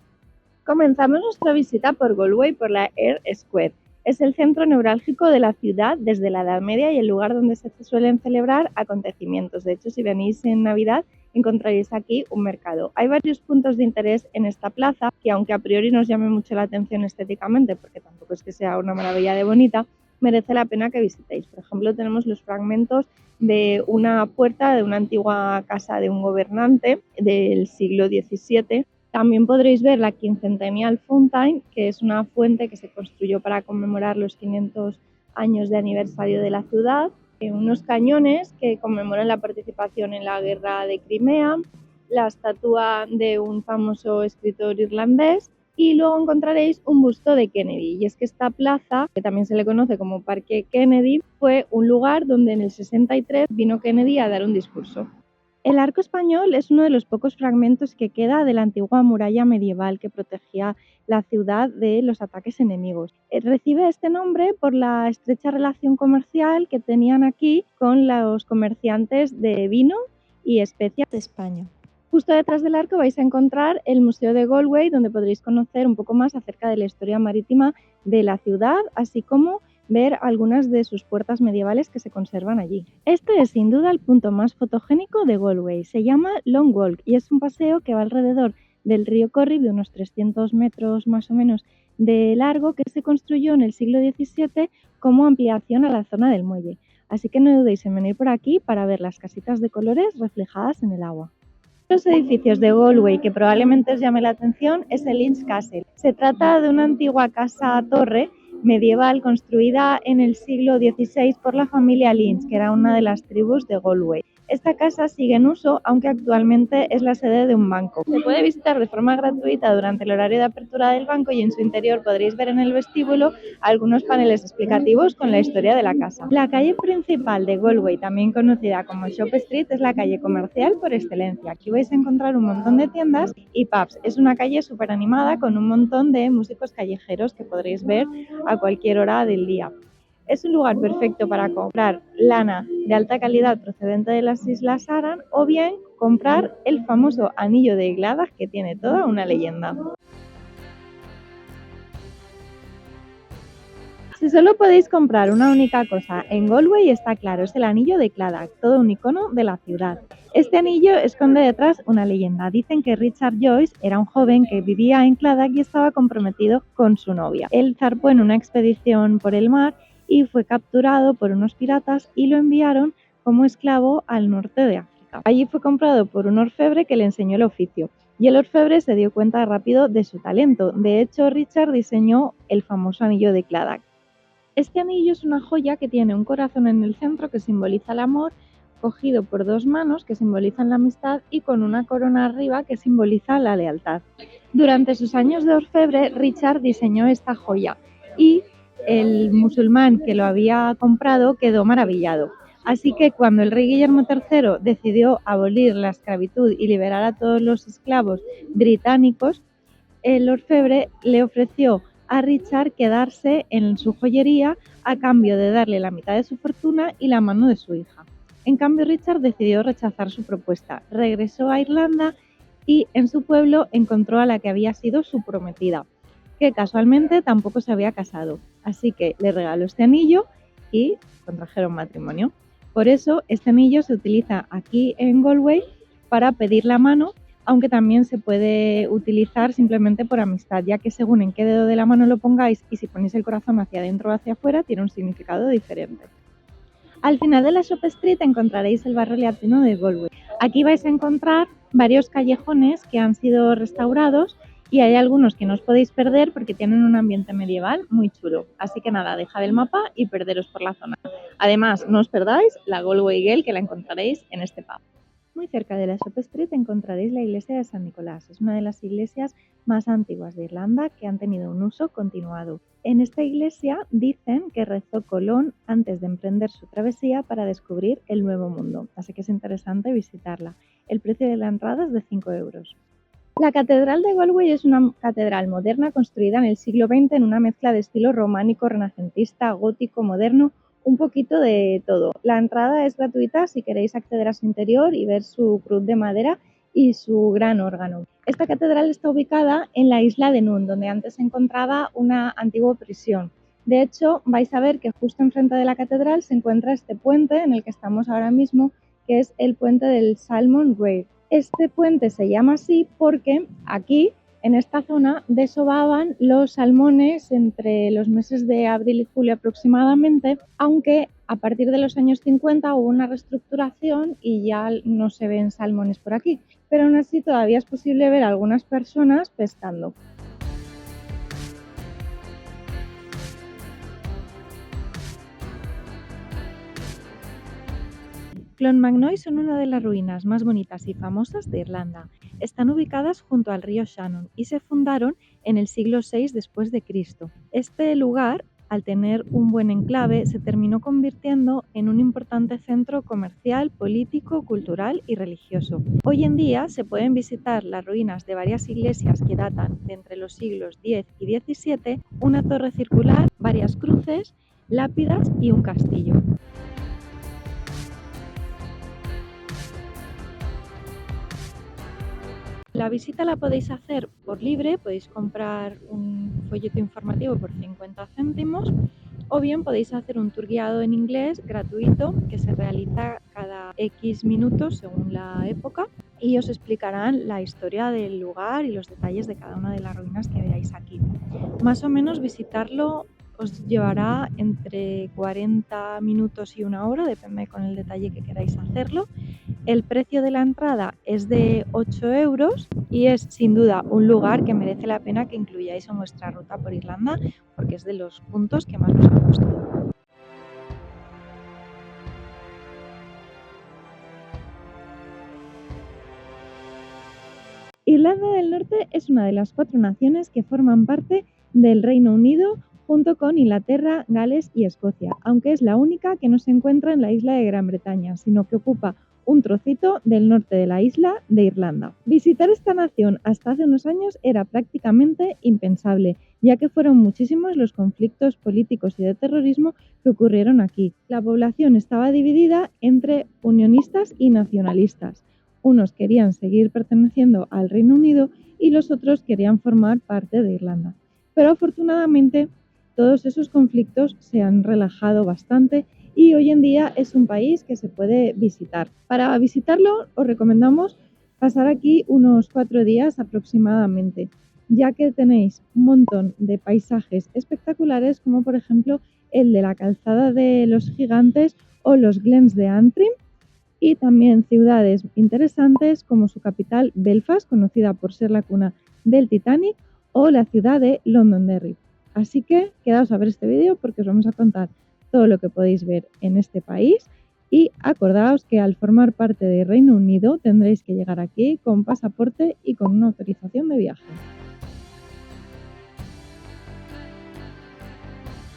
Comenzamos nuestra visita por Galway por la Earl Square. Es el centro neurálgico de la ciudad desde la Edad Media y el lugar donde se suelen celebrar acontecimientos. De hecho, si venís en Navidad, encontraréis aquí un mercado. Hay varios puntos de interés en esta plaza que, aunque a priori nos llame mucho la atención estéticamente, porque tampoco es que sea una maravilla de bonita, merece la pena que visitéis. Por ejemplo, tenemos los fragmentos de una puerta de una antigua casa de un gobernante del siglo XVII. También podréis ver la Quincentennial Fountain, que es una fuente que se construyó para conmemorar los 500 años de aniversario de la ciudad, unos cañones que conmemoran la participación en la guerra de Crimea, la estatua de un famoso escritor irlandés y luego encontraréis un busto de Kennedy. Y es que esta plaza, que también se le conoce como Parque Kennedy, fue un lugar donde en el 63 vino Kennedy a dar un discurso. El arco español es uno de los pocos fragmentos que queda de la antigua muralla medieval que protegía la ciudad de los ataques enemigos. Recibe este nombre por la estrecha relación comercial que tenían aquí con los comerciantes de vino y especias de España. Justo detrás del arco vais a encontrar el Museo de Galway, donde podréis conocer un poco más acerca de la historia marítima de la ciudad, así como ver algunas de sus puertas medievales que se conservan allí. Este es sin duda el punto más fotogénico de Galway. Se llama Long Walk y es un paseo que va alrededor del río Corrib de unos 300 metros más o menos de largo, que se construyó en el siglo XVII como ampliación a la zona del muelle. Así que no dudéis en venir por aquí para ver las casitas de colores reflejadas en el agua. Los edificios de Galway que probablemente os llame la atención es el Inns Castle. Se trata de una antigua casa-torre medieval construida en el siglo XVI por la familia Lynch, que era una de las tribus de Galway. Esta casa sigue en uso, aunque actualmente es la sede de un banco. Se puede visitar de forma gratuita durante el horario de apertura del banco y en su interior podréis ver en el vestíbulo algunos paneles explicativos con la historia de la casa. La calle principal de Galway, también conocida como Shop Street, es la calle comercial por excelencia. Aquí vais a encontrar un montón de tiendas y pubs. Es una calle súper animada con un montón de músicos callejeros que podréis ver a cualquier hora del día. Es un lugar perfecto para comprar lana de alta calidad procedente de las Islas Aran o bien comprar el famoso anillo de Gladag, que tiene toda una leyenda. Si solo podéis comprar una única cosa en Galway, está claro, es el anillo de Gladag, todo un icono de la ciudad. Este anillo esconde detrás una leyenda. Dicen que Richard Joyce era un joven que vivía en Gladag y estaba comprometido con su novia. Él zarpó en una expedición por el mar y fue capturado por unos piratas y lo enviaron como esclavo al norte de África. Allí fue comprado por un orfebre que le enseñó el oficio y el orfebre se dio cuenta rápido de su talento. De hecho, Richard diseñó el famoso anillo de Gladag. Este anillo es una joya que tiene un corazón en el centro que simboliza el amor, cogido por dos manos que simbolizan la amistad y con una corona arriba que simboliza la lealtad. Durante sus años de orfebre, Richard diseñó esta joya y el musulmán que lo había comprado quedó maravillado. Así que cuando el rey Guillermo III decidió abolir la esclavitud y liberar a todos los esclavos británicos, el orfebre le ofreció a Richard quedarse en su joyería a cambio de darle la mitad de su fortuna y la mano de su hija. En cambio, Richard decidió rechazar su propuesta, regresó a Irlanda y en su pueblo encontró a la que había sido su prometida, que casualmente tampoco se había casado. Así que le regaló este anillo y contrajeron matrimonio. Por eso este anillo se utiliza aquí en Galway para pedir la mano, aunque también se puede utilizar simplemente por amistad, ya que según en qué dedo de la mano lo pongáis y si ponéis el corazón hacia adentro o hacia afuera, tiene un significado diferente. Al final de la Shop Street encontraréis el barrio latino de Galway. Aquí vais a encontrar varios callejones que han sido restaurados y hay algunos que no os podéis perder porque tienen un ambiente medieval muy chulo. Así que nada, dejad el mapa y perderos por la zona. Además, no os perdáis la Galway Gale, que la encontraréis en este pub. Muy cerca de la Shop Street encontraréis la iglesia de San Nicolás. Es una de las iglesias más antiguas de Irlanda que han tenido un uso continuado. En esta iglesia dicen que rezó Colón antes de emprender su travesía para descubrir el Nuevo Mundo, así que es interesante visitarla. El precio de la entrada es de 5 euros. La Catedral de Galway es una catedral moderna construida en el siglo XX en una mezcla de estilo románico, renacentista, gótico, moderno, un poquito de todo. La entrada es gratuita si queréis acceder a su interior y ver su cruz de madera y su gran órgano. Esta catedral está ubicada en la isla de Nun, donde antes se encontraba una antigua prisión. De hecho, vais a ver que justo enfrente de la catedral se encuentra este puente en el que estamos ahora mismo, que es el puente del Salmon Grave. Este puente se llama así porque aquí, en esta zona, desovaban los salmones entre los meses de abril y julio aproximadamente, aunque a partir de los años 50 hubo una reestructuración y ya no se ven salmones por aquí, pero aún así todavía es posible ver a algunas personas pescando. Clonmacnoise son una de las ruinas más bonitas y famosas de Irlanda. Están ubicadas junto al río Shannon y se fundaron en el siglo VI después de Cristo. Este lugar, al tener un buen enclave, se terminó convirtiendo en un importante centro comercial, político, cultural y religioso. Hoy en día se pueden visitar las ruinas de varias iglesias que datan de entre los siglos X y XVII, una torre circular, varias cruces, lápidas y un castillo. La visita la podéis hacer por libre, podéis comprar un folleto informativo por 50 céntimos o bien podéis hacer un tour guiado en inglés gratuito que se realiza cada X minutos según la época y os explicarán la historia del lugar y los detalles de cada una de las ruinas que veáis aquí. Más o menos visitarlo os llevará entre 40 minutos y una hora, depende con el detalle que queráis hacerlo. El precio de la entrada es de 8 euros y es sin duda un lugar que merece la pena que incluyáis en vuestra ruta por Irlanda porque es de los puntos que más os han gustado. Irlanda del Norte es una de las 4 naciones que forman parte del Reino Unido junto con Inglaterra, Gales y Escocia, aunque es la única que no se encuentra en la isla de Gran Bretaña, sino que ocupa un trocito del norte de la isla de Irlanda. Visitar esta nación hasta hace unos años era prácticamente impensable, ya que fueron muchísimos los conflictos políticos y de terrorismo que ocurrieron aquí. La población estaba dividida entre unionistas y nacionalistas. Unos querían seguir perteneciendo al Reino Unido y los otros querían formar parte de Irlanda. Pero afortunadamente todos esos conflictos se han relajado bastante y hoy en día es un país que se puede visitar. Para visitarlo os recomendamos pasar aquí unos 4 días aproximadamente, ya que tenéis un montón de paisajes espectaculares como por ejemplo el de la calzada de los gigantes o los Glens de Antrim y también ciudades interesantes como su capital Belfast, conocida por ser la cuna del Titanic, o la ciudad de Londonderry. Así que quedaos a ver este vídeo porque os vamos a contar todo lo que podéis ver en este país y acordaos que al formar parte del Reino Unido tendréis que llegar aquí con pasaporte y con una autorización de viaje.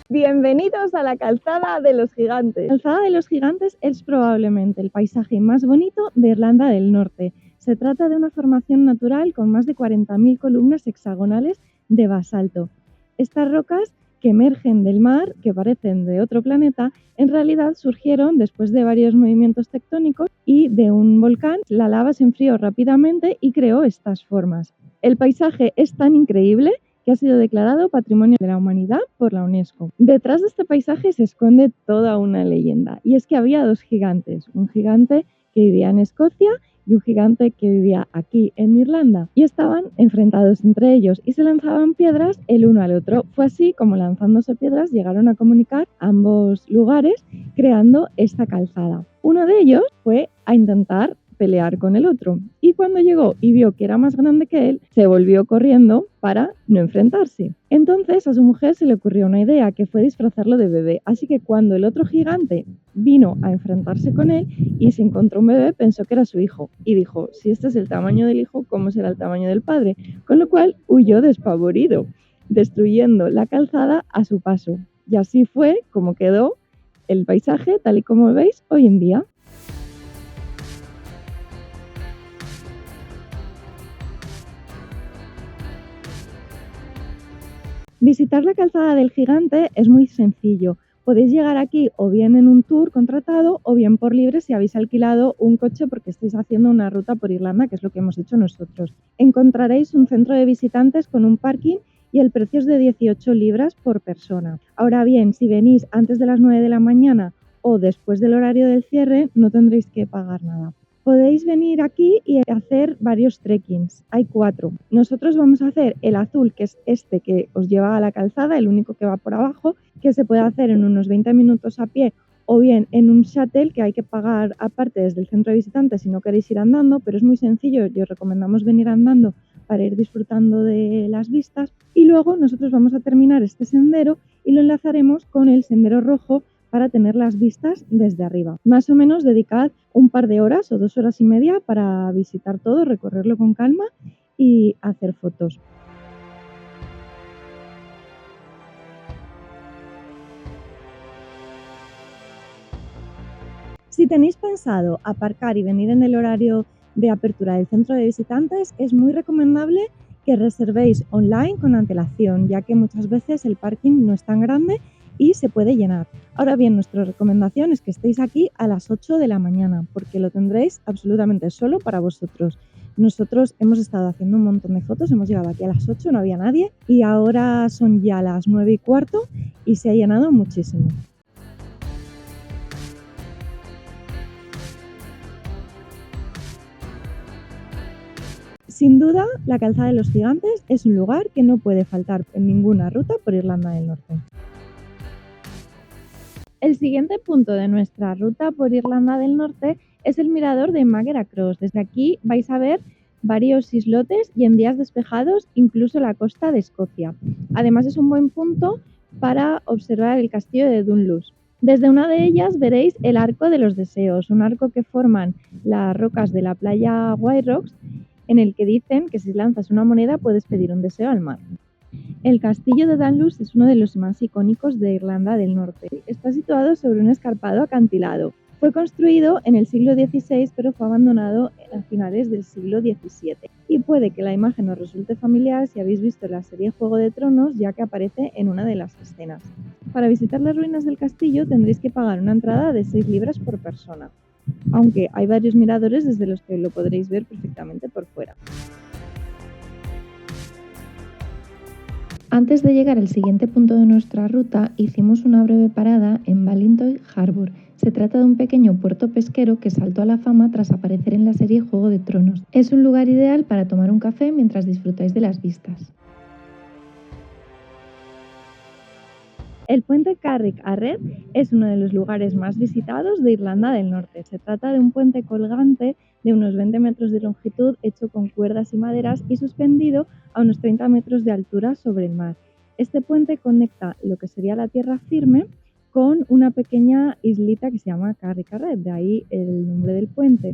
Bienvenidos a la Calzada de los Gigantes. La Calzada de los Gigantes es probablemente el paisaje más bonito de Irlanda del Norte. Se trata de una formación natural con más de 40.000 columnas hexagonales de basalto. Estas rocas que emergen del mar, que parecen de otro planeta, en realidad surgieron después de varios movimientos tectónicos y de un volcán. La lava se enfrió rápidamente y creó estas formas. El paisaje es tan increíble que ha sido declarado Patrimonio de la Humanidad por la UNESCO. Detrás de este paisaje se esconde toda una leyenda, y es que había dos gigantes, un gigante que vivía en Escocia y un gigante que vivía aquí en Irlanda, y estaban enfrentados entre ellos y se lanzaban piedras el uno al otro. Fue así como, lanzándose piedras, llegaron a comunicar ambos lugares, creando esta calzada. Uno de ellos fue a intentar pelear con el otro, y cuando llegó y vio que era más grande que él, se volvió corriendo para no enfrentarse. Entonces a su mujer se le ocurrió una idea, que fue disfrazarlo de bebé, así que cuando el otro gigante vino a enfrentarse con él y se encontró un bebé, pensó que era su hijo y dijo: si este es el tamaño del hijo, ¿cómo será el tamaño del padre? Con lo cual huyó despavorido, destruyendo la calzada a su paso. Y así fue como quedó el paisaje tal y como veis hoy en día. Visitar la calzada del gigante es muy sencillo. Podéis llegar aquí o bien en un tour contratado o bien por libre si habéis alquilado un coche porque estáis haciendo una ruta por Irlanda, que es lo que hemos hecho nosotros. Encontraréis un centro de visitantes con un parking y el precio es de 18 libras por persona. Ahora bien, si venís antes de las 9 de la mañana o después del horario del cierre, no tendréis que pagar nada. Podéis venir aquí y hacer varios trekkings. Hay 4. Nosotros vamos a hacer el azul, que es este que os lleva a la calzada, el único que va por abajo, que se puede hacer en unos 20 minutos a pie o bien en un shuttle que hay que pagar aparte desde el centro de visitantes si no queréis ir andando, pero es muy sencillo y os recomendamos venir andando para ir disfrutando de las vistas. Y luego nosotros vamos a terminar este sendero y lo enlazaremos con el sendero rojo para tener las vistas desde arriba. Más o menos dedicad un par de horas o 2 horas y media para visitar todo, recorrerlo con calma y hacer fotos. Si tenéis pensado aparcar y venir en el horario de apertura del centro de visitantes, es muy recomendable que reservéis online con antelación, ya que muchas veces el parking no es tan grande y se puede llenar. Ahora bien, nuestra recomendación es que estéis aquí a las 8 de la mañana, porque lo tendréis absolutamente solo para vosotros. Nosotros hemos estado haciendo un montón de fotos, hemos llegado aquí a las 8, no había nadie, y ahora son ya las 9:15 y se ha llenado muchísimo. Sin duda, la Calzada de los Gigantes es un lugar que no puede faltar en ninguna ruta por Irlanda del Norte. El siguiente punto de nuestra ruta por Irlanda del Norte es el mirador de Maghera Cross. Desde aquí vais a ver varios islotes y en días despejados incluso la costa de Escocia. Además es un buen punto para observar el castillo de Dunluce. Desde una de ellas veréis el Arco de los Deseos, un arco que forman las rocas de la playa White Rocks, en el que dicen que si lanzas una moneda puedes pedir un deseo al mar. El castillo de Dunluce es uno de los más icónicos de Irlanda del Norte. Está situado sobre un escarpado acantilado. Fue construido en el siglo XVI, pero fue abandonado a finales del siglo XVII. Y puede que la imagen os resulte familiar si habéis visto la serie Juego de Tronos, ya que aparece en una de las escenas. Para visitar las ruinas del castillo tendréis que pagar una entrada de 6 libras por persona, aunque hay varios miradores desde los que lo podréis ver perfectamente por fuera. Antes de llegar al siguiente punto de nuestra ruta, hicimos una breve parada en Ballintoy Harbour. Se trata de un pequeño puerto pesquero que saltó a la fama tras aparecer en la serie Juego de Tronos. Es un lugar ideal para tomar un café mientras disfrutáis de las vistas. El puente Carrick Arred es uno de los lugares más visitados de Irlanda del Norte. Se trata de un puente colgante de unos 20 metros de longitud, hecho con cuerdas y maderas y suspendido a unos 30 metros de altura sobre el mar. Este puente conecta lo que sería la tierra firme con una pequeña islita que se llama Carrick Arred, de ahí el nombre del puente.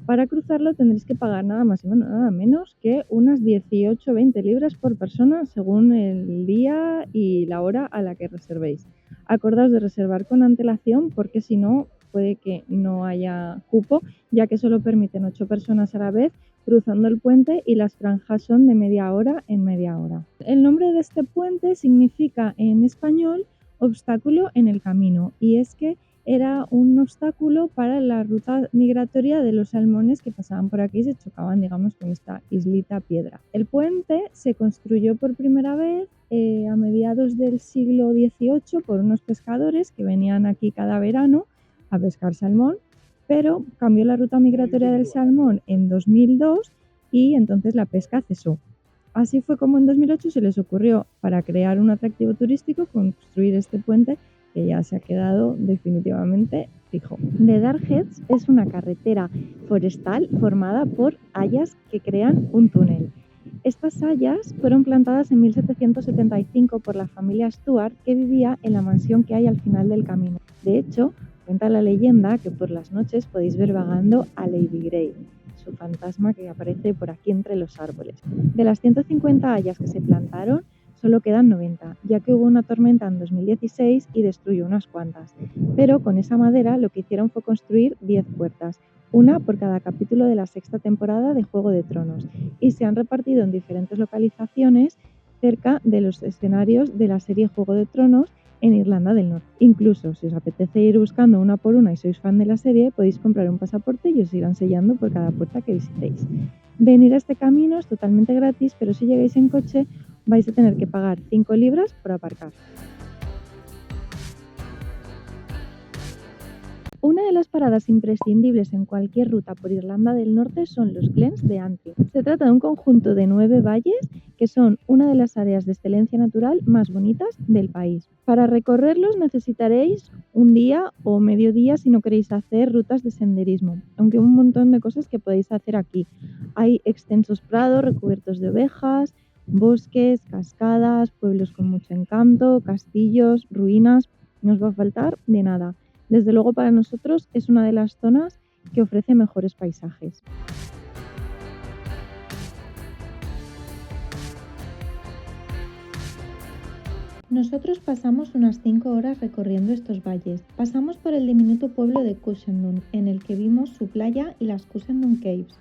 Para cruzarlo tendréis que pagar nada más y nada menos que unas 18-20 libras por persona según el día y la hora a la que reservéis. Acordaos de reservar con antelación porque si no puede que no haya cupo, ya que solo permiten 8 personas a la vez cruzando el puente y las franjas son de media hora en media hora. El nombre de este puente significa en español obstáculo en el camino, y es que era un obstáculo para la ruta migratoria de los salmones que pasaban por aquí y se chocaban, digamos, con esta islita piedra. El puente se construyó por primera vez a mediados del siglo XVIII por unos pescadores que venían aquí cada verano a pescar salmón, pero cambió la ruta migratoria del salmón en 2002 y entonces la pesca cesó. Así fue como en 2008 se les ocurrió, para crear un atractivo turístico, construir este puente que ya se ha quedado definitivamente fijo. The Dark Heads es una carretera forestal formada por hayas que crean un túnel. Estas hayas fueron plantadas en 1775 por la familia Stuart, que vivía en la mansión que hay al final del camino. De hecho, cuenta la leyenda que por las noches podéis ver vagando a Lady Grey, su fantasma que aparece por aquí entre los árboles. De las 150 hayas que se plantaron, solo quedan 90, ya que hubo una tormenta en 2016 y destruyó unas cuantas. Pero con esa madera lo que hicieron fue construir 10 puertas, una por cada capítulo de la sexta temporada de Juego de Tronos, y se han repartido en diferentes localizaciones cerca de los escenarios de la serie Juego de Tronos en Irlanda del Norte. Incluso si os apetece ir buscando una por una y sois fan de la serie, podéis comprar un pasaporte y os irán sellando por cada puerta que visitéis. Venir a este camino es totalmente gratis, pero si llegáis en coche vais a tener que pagar 5 libras por aparcar. Una de las paradas imprescindibles en cualquier ruta por Irlanda del Norte son los Glens de Antrim. Se trata de un conjunto de 9 valles que son una de las áreas de excelencia natural más bonitas del país. Para recorrerlos necesitaréis un día o medio día si no queréis hacer rutas de senderismo, aunque hay un montón de cosas que podéis hacer aquí. Hay extensos prados recubiertos de ovejas, bosques, cascadas, pueblos con mucho encanto, castillos, ruinas, no os va a faltar de nada. Desde luego para nosotros es una de las zonas que ofrece mejores paisajes. Nosotros pasamos unas 5 horas recorriendo estos valles. Pasamos por el diminuto pueblo de Cushendun, en el que vimos su playa y las Cushendun Caves.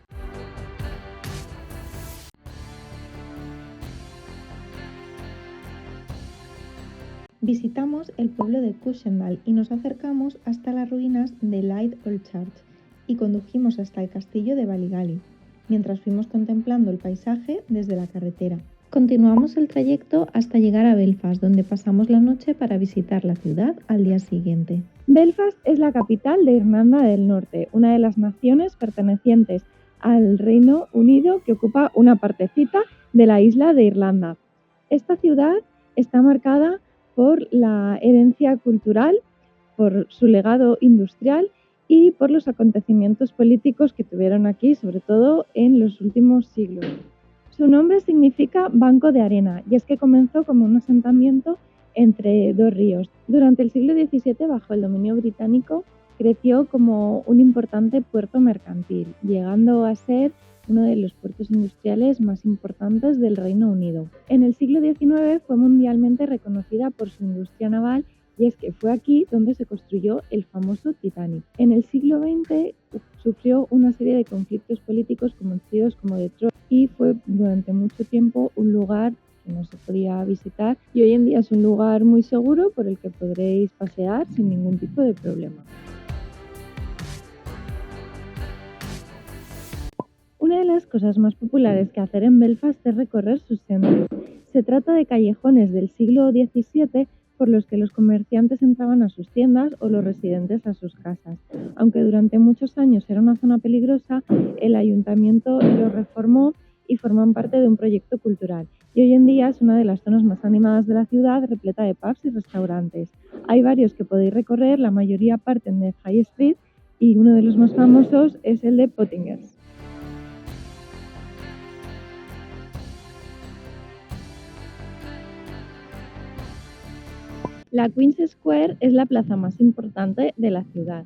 Visitamos el pueblo de Cushendal y nos acercamos hasta las ruinas de Light Old Church y condujimos hasta el castillo de Ballygally, mientras fuimos contemplando el paisaje desde la carretera. Continuamos el trayecto hasta llegar a Belfast, donde pasamos la noche para visitar la ciudad al día siguiente. Belfast es la capital de Irlanda del Norte, una de las naciones pertenecientes al Reino Unido que ocupa una partecita de la isla de Irlanda. Esta ciudad está marcada por la herencia cultural, por su legado industrial y por los acontecimientos políticos que tuvieron aquí, sobre todo en los últimos siglos. Su nombre significa banco de arena y es que comenzó como un asentamiento entre dos ríos. Durante el siglo XVII, bajo el dominio británico, creció como un importante puerto mercantil, llegando a ser uno de los puertos industriales más importantes del Reino Unido. En el siglo XIX fue mundialmente reconocida por su industria naval y es que fue aquí donde se construyó el famoso Titanic. En el siglo XX sufrió una serie de conflictos políticos conocidos como Detroit y fue durante mucho tiempo un lugar que no se podía visitar y hoy en día es un lugar muy seguro por el que podréis pasear sin ningún tipo de problema. Una de las cosas más populares que hacer en Belfast es recorrer sus senderos. Se trata de callejones del siglo XVII por los que los comerciantes entraban a sus tiendas o los residentes a sus casas. Aunque durante muchos años era una zona peligrosa, el ayuntamiento los reformó y forman parte de un proyecto cultural. Y hoy en día es una de las zonas más animadas de la ciudad, repleta de pubs y restaurantes. Hay varios que podéis recorrer, la mayoría parten de High Street y uno de los más famosos es el de Pottingers. La Queen's Square es la plaza más importante de la ciudad.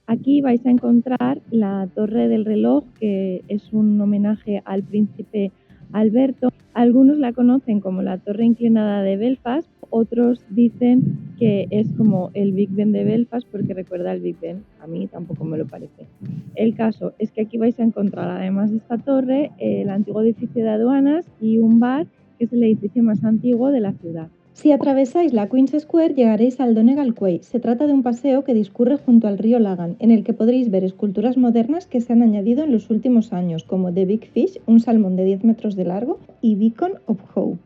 Aquí vais a encontrar la Torre del Reloj, que es un homenaje al príncipe Alberto. Algunos la conocen como la Torre Inclinada de Belfast, otros dicen que es como el Big Ben de Belfast porque recuerda al Big Ben. A mí tampoco me lo parece. El caso es que aquí vais a encontrar, además de esta torre, el antiguo edificio de aduanas y un bar, que es el edificio más antiguo de la ciudad. Si atravesáis la Queen's Square llegaréis al Donegal Quay. Se trata de un paseo que discurre junto al río Lagan, en el que podréis ver esculturas modernas que se han añadido en los últimos años, como The Big Fish, un salmón de 10 metros de largo, y Beacon of Hope.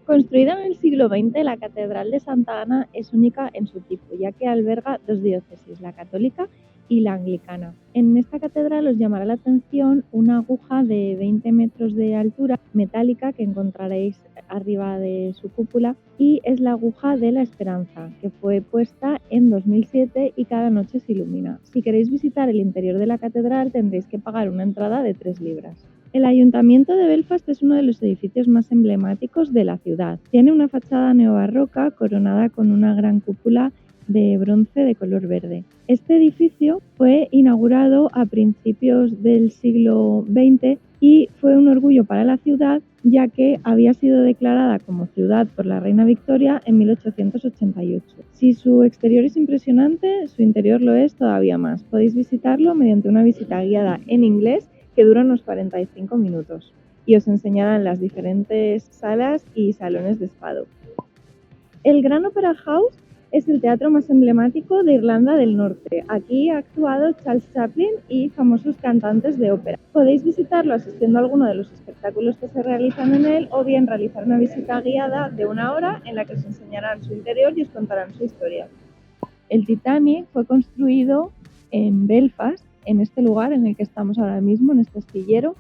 Construida en el siglo XX, la Catedral de Santa Ana es única en su tipo, ya que alberga dos diócesis, la católica y la anglicana. En esta catedral os llamará la atención una aguja de 20 metros de altura, metálica, que encontraréis arriba de su cúpula, y es la aguja de la Esperanza, que fue puesta en 2007 y cada noche se ilumina. Si queréis visitar el interior de la catedral tendréis que pagar una entrada de 3 libras. El Ayuntamiento de Belfast es uno de los edificios más emblemáticos de la ciudad. Tiene una fachada neobarroca coronada con una gran cúpula de bronce de color verde. Este edificio fue inaugurado a principios del siglo XX y fue un orgullo para la ciudad, ya que había sido declarada como ciudad por la reina Victoria en 1888. Si su exterior es impresionante, su interior lo es todavía más. Podéis visitarlo mediante una visita guiada en inglés que dura unos 45 minutos y os enseñarán las diferentes salas y salones de espado. El Grand Opera House es el teatro más emblemático de Irlanda del Norte. Aquí ha actuado Charles Chaplin y famosos cantantes de ópera. Podéis visitarlo asistiendo a alguno de los espectáculos que se realizan en él o bien realizar una visita guiada de 1 hora en la que os enseñarán su interior y os contarán su historia. El Titanic fue construido en Belfast, en este lugar en el que estamos ahora mismo, en este astillero,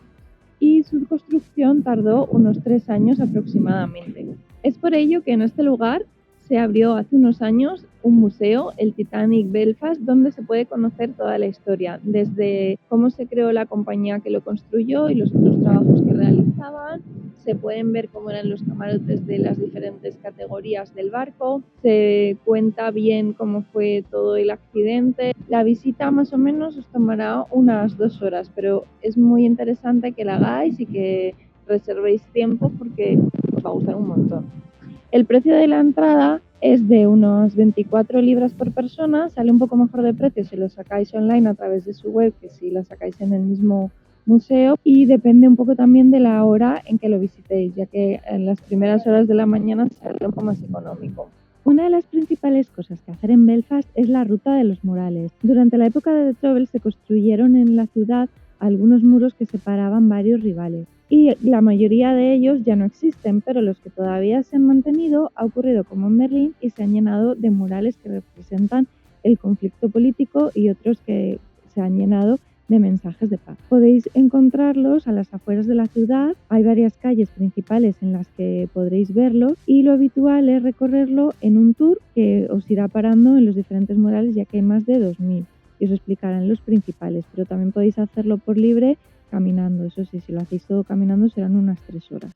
y su construcción tardó unos 3 años aproximadamente. Es por ello que en este lugar se abrió hace unos años un museo, el Titanic Belfast, donde se puede conocer toda la historia, desde cómo se creó la compañía que lo construyó y los otros trabajos que realizaban. Se pueden ver cómo eran los camarotes de las diferentes categorías del barco, se cuenta bien cómo fue todo el accidente. La visita más o menos os tomará unas 2 horas, pero es muy interesante que la hagáis y que reservéis tiempo porque os va a gustar un montón. El precio de la entrada es de unos 24 libras por persona, sale un poco mejor de precio si lo sacáis online a través de su web que si lo sacáis en el mismo museo, y depende un poco también de la hora en que lo visitéis, ya que en las primeras horas de la mañana sale un poco más económico. Una de las principales cosas que hacer en Belfast es la Ruta de los Murales. Durante la época de The Troubles se construyeron en la ciudad algunos muros que separaban varios rivales y la mayoría de ellos ya no existen, pero los que todavía se han mantenido ha ocurrido como en Berlín y se han llenado de murales que representan el conflicto político y otros que se han llenado de mensajes de paz. Podéis encontrarlos a las afueras de la ciudad, hay varias calles principales en las que podréis verlo y lo habitual es recorrerlo en un tour que os irá parando en los diferentes murales, ya que hay más de 2000 y os explicarán los principales, pero también podéis hacerlo por libre caminando. Eso sí, si lo hacéis todo caminando serán unas 3 horas.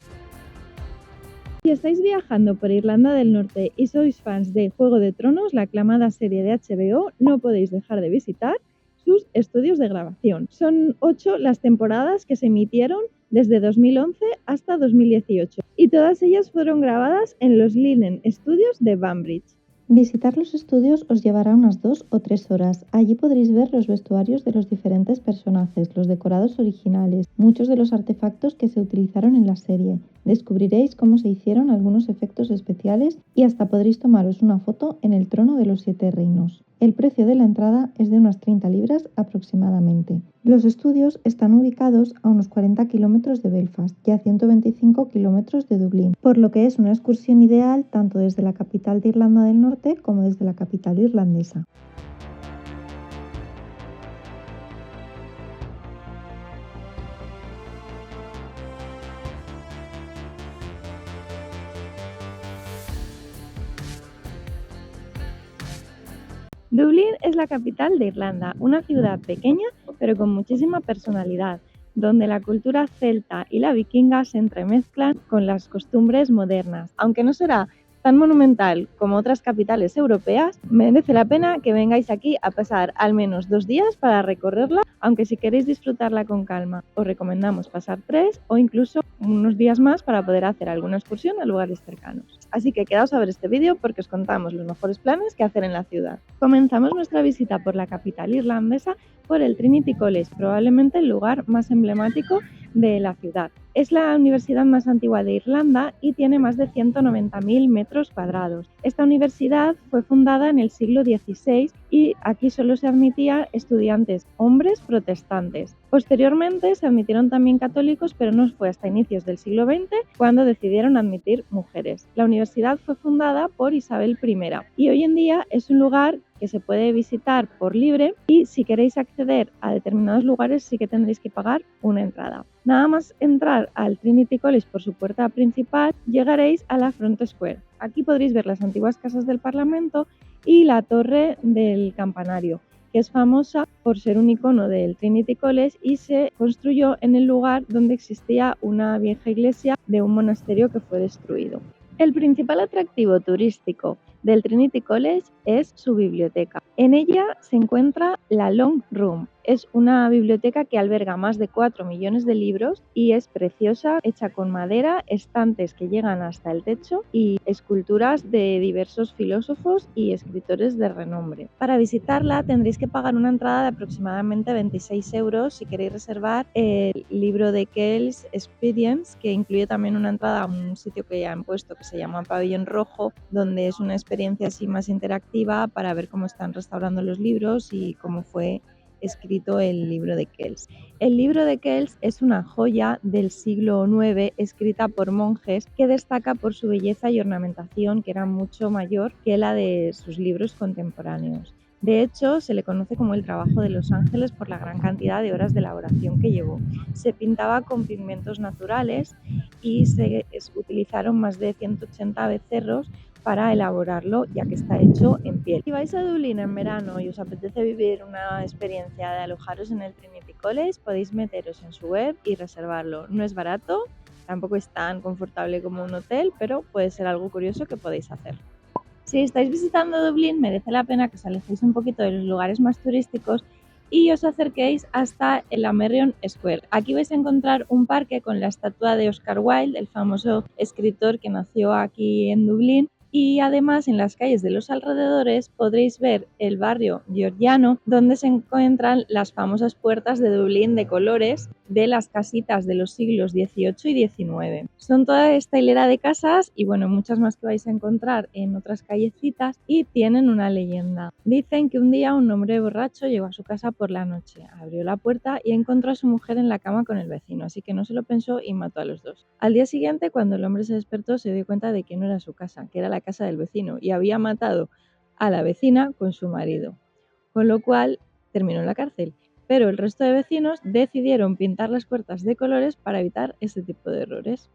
Si estáis viajando por Irlanda del Norte y sois fans de Juego de Tronos, la aclamada serie de HBO, no podéis dejar de visitar sus estudios de grabación. Son 8 las temporadas que se emitieron desde 2011 hasta 2018 y todas ellas fueron grabadas en los Linen Studios de Banbridge. Visitar los estudios os llevará unas 2 o 3 horas. Allí podréis ver los vestuarios de los diferentes personajes, los decorados originales, muchos de los artefactos que se utilizaron en la serie. Descubriréis cómo se hicieron algunos efectos especiales y hasta podréis tomaros una foto en el trono de los 7 reinos. El precio de la entrada es de unas 30 libras aproximadamente. Los estudios están ubicados a unos 40 kilómetros de Belfast y a 125 kilómetros de Dublín, por lo que es una excursión ideal tanto desde la capital de Irlanda del Norte como desde la capital irlandesa. Dublín es la capital de Irlanda, una ciudad pequeña pero con muchísima personalidad, donde la cultura celta y la vikinga se entremezclan con las costumbres modernas. Aunque no será tan monumental como otras capitales europeas, merece la pena que vengáis aquí a pasar al menos 2 días para recorrerla, aunque si queréis disfrutarla con calma, os recomendamos pasar 3 o incluso unos días más para poder hacer alguna excursión a lugares cercanos. Así que quedaos a ver este vídeo porque os contamos los mejores planes que hacer en la ciudad. Comenzamos nuestra visita por la capital irlandesa por el Trinity College, probablemente el lugar más emblemático de la ciudad. Es la universidad más antigua de Irlanda y tiene más de 190.000 metros cuadrados. Esta universidad fue fundada en el siglo XVI y aquí solo se admitía estudiantes hombres protestantes. Posteriormente se admitieron también católicos, pero no fue hasta inicios del siglo XX cuando decidieron admitir mujeres. La universidad fue fundada por Isabel I y hoy en día es un lugar que se puede visitar por libre y si queréis acceder a determinados lugares sí que tendréis que pagar una entrada. Nada más entrar al Trinity College por su puerta principal, llegaréis a la Front Square. Aquí podréis ver las antiguas casas del Parlamento y la torre del campanario, que es famosa por ser un icono del Trinity College y se construyó en el lugar donde existía una vieja iglesia de un monasterio que fue destruido. El principal atractivo turístico del Trinity College es su biblioteca. En ella se encuentra la Long Room. Es una biblioteca que alberga más de 4 millones de libros y es preciosa, hecha con madera, estantes que llegan hasta el techo y esculturas de diversos filósofos y escritores de renombre. Para visitarla tendréis que pagar una entrada de aproximadamente 26 euros si queréis reservar el libro de Kells Experience, que incluye también una entrada a un sitio que ya han puesto que se llama Pabellón Rojo, donde es una experiencia así más interactiva para ver cómo están restaurando los libros y cómo fue escrito el libro de Kells. El libro de Kells es una joya del siglo IX escrita por monjes que destaca por su belleza y ornamentación, que era mucho mayor que la de sus libros contemporáneos. De hecho, se le conoce como el trabajo de los ángeles por la gran cantidad de horas de elaboración que llevó. Se pintaba con pigmentos naturales y se utilizaron más de 180 becerros para elaborarlo, ya que está hecho en piel. Si vais a Dublín en verano y os apetece vivir una experiencia de alojaros en el Trinity College, podéis meteros en su web y reservarlo. No es barato, tampoco es tan confortable como un hotel, pero puede ser algo curioso que podéis hacer. Si estáis visitando Dublín, merece la pena que os alejéis un poquito de los lugares más turísticos y os acerquéis hasta el Merrion Square. Aquí vais a encontrar un parque con la estatua de Oscar Wilde, el famoso escritor que nació aquí en Dublín. Y además en las calles de los alrededores podréis ver el barrio georgiano, donde se encuentran las famosas puertas de Dublín de colores de las casitas de los siglos XVIII y XIX. Son toda esta hilera de casas y bueno, muchas más que vais a encontrar en otras callecitas y tienen una leyenda. Dicen que un día un hombre borracho llegó a su casa por la noche, abrió la puerta y encontró a su mujer en la cama con el vecino, así que no se lo pensó y mató a los dos. Al día siguiente, cuando el hombre se despertó, se dio cuenta de que no era su casa, que era la casa del vecino y había matado a la vecina con su marido, con lo cual terminó en la cárcel. Pero el resto de vecinos decidieron pintar las puertas de colores para evitar este tipo de errores.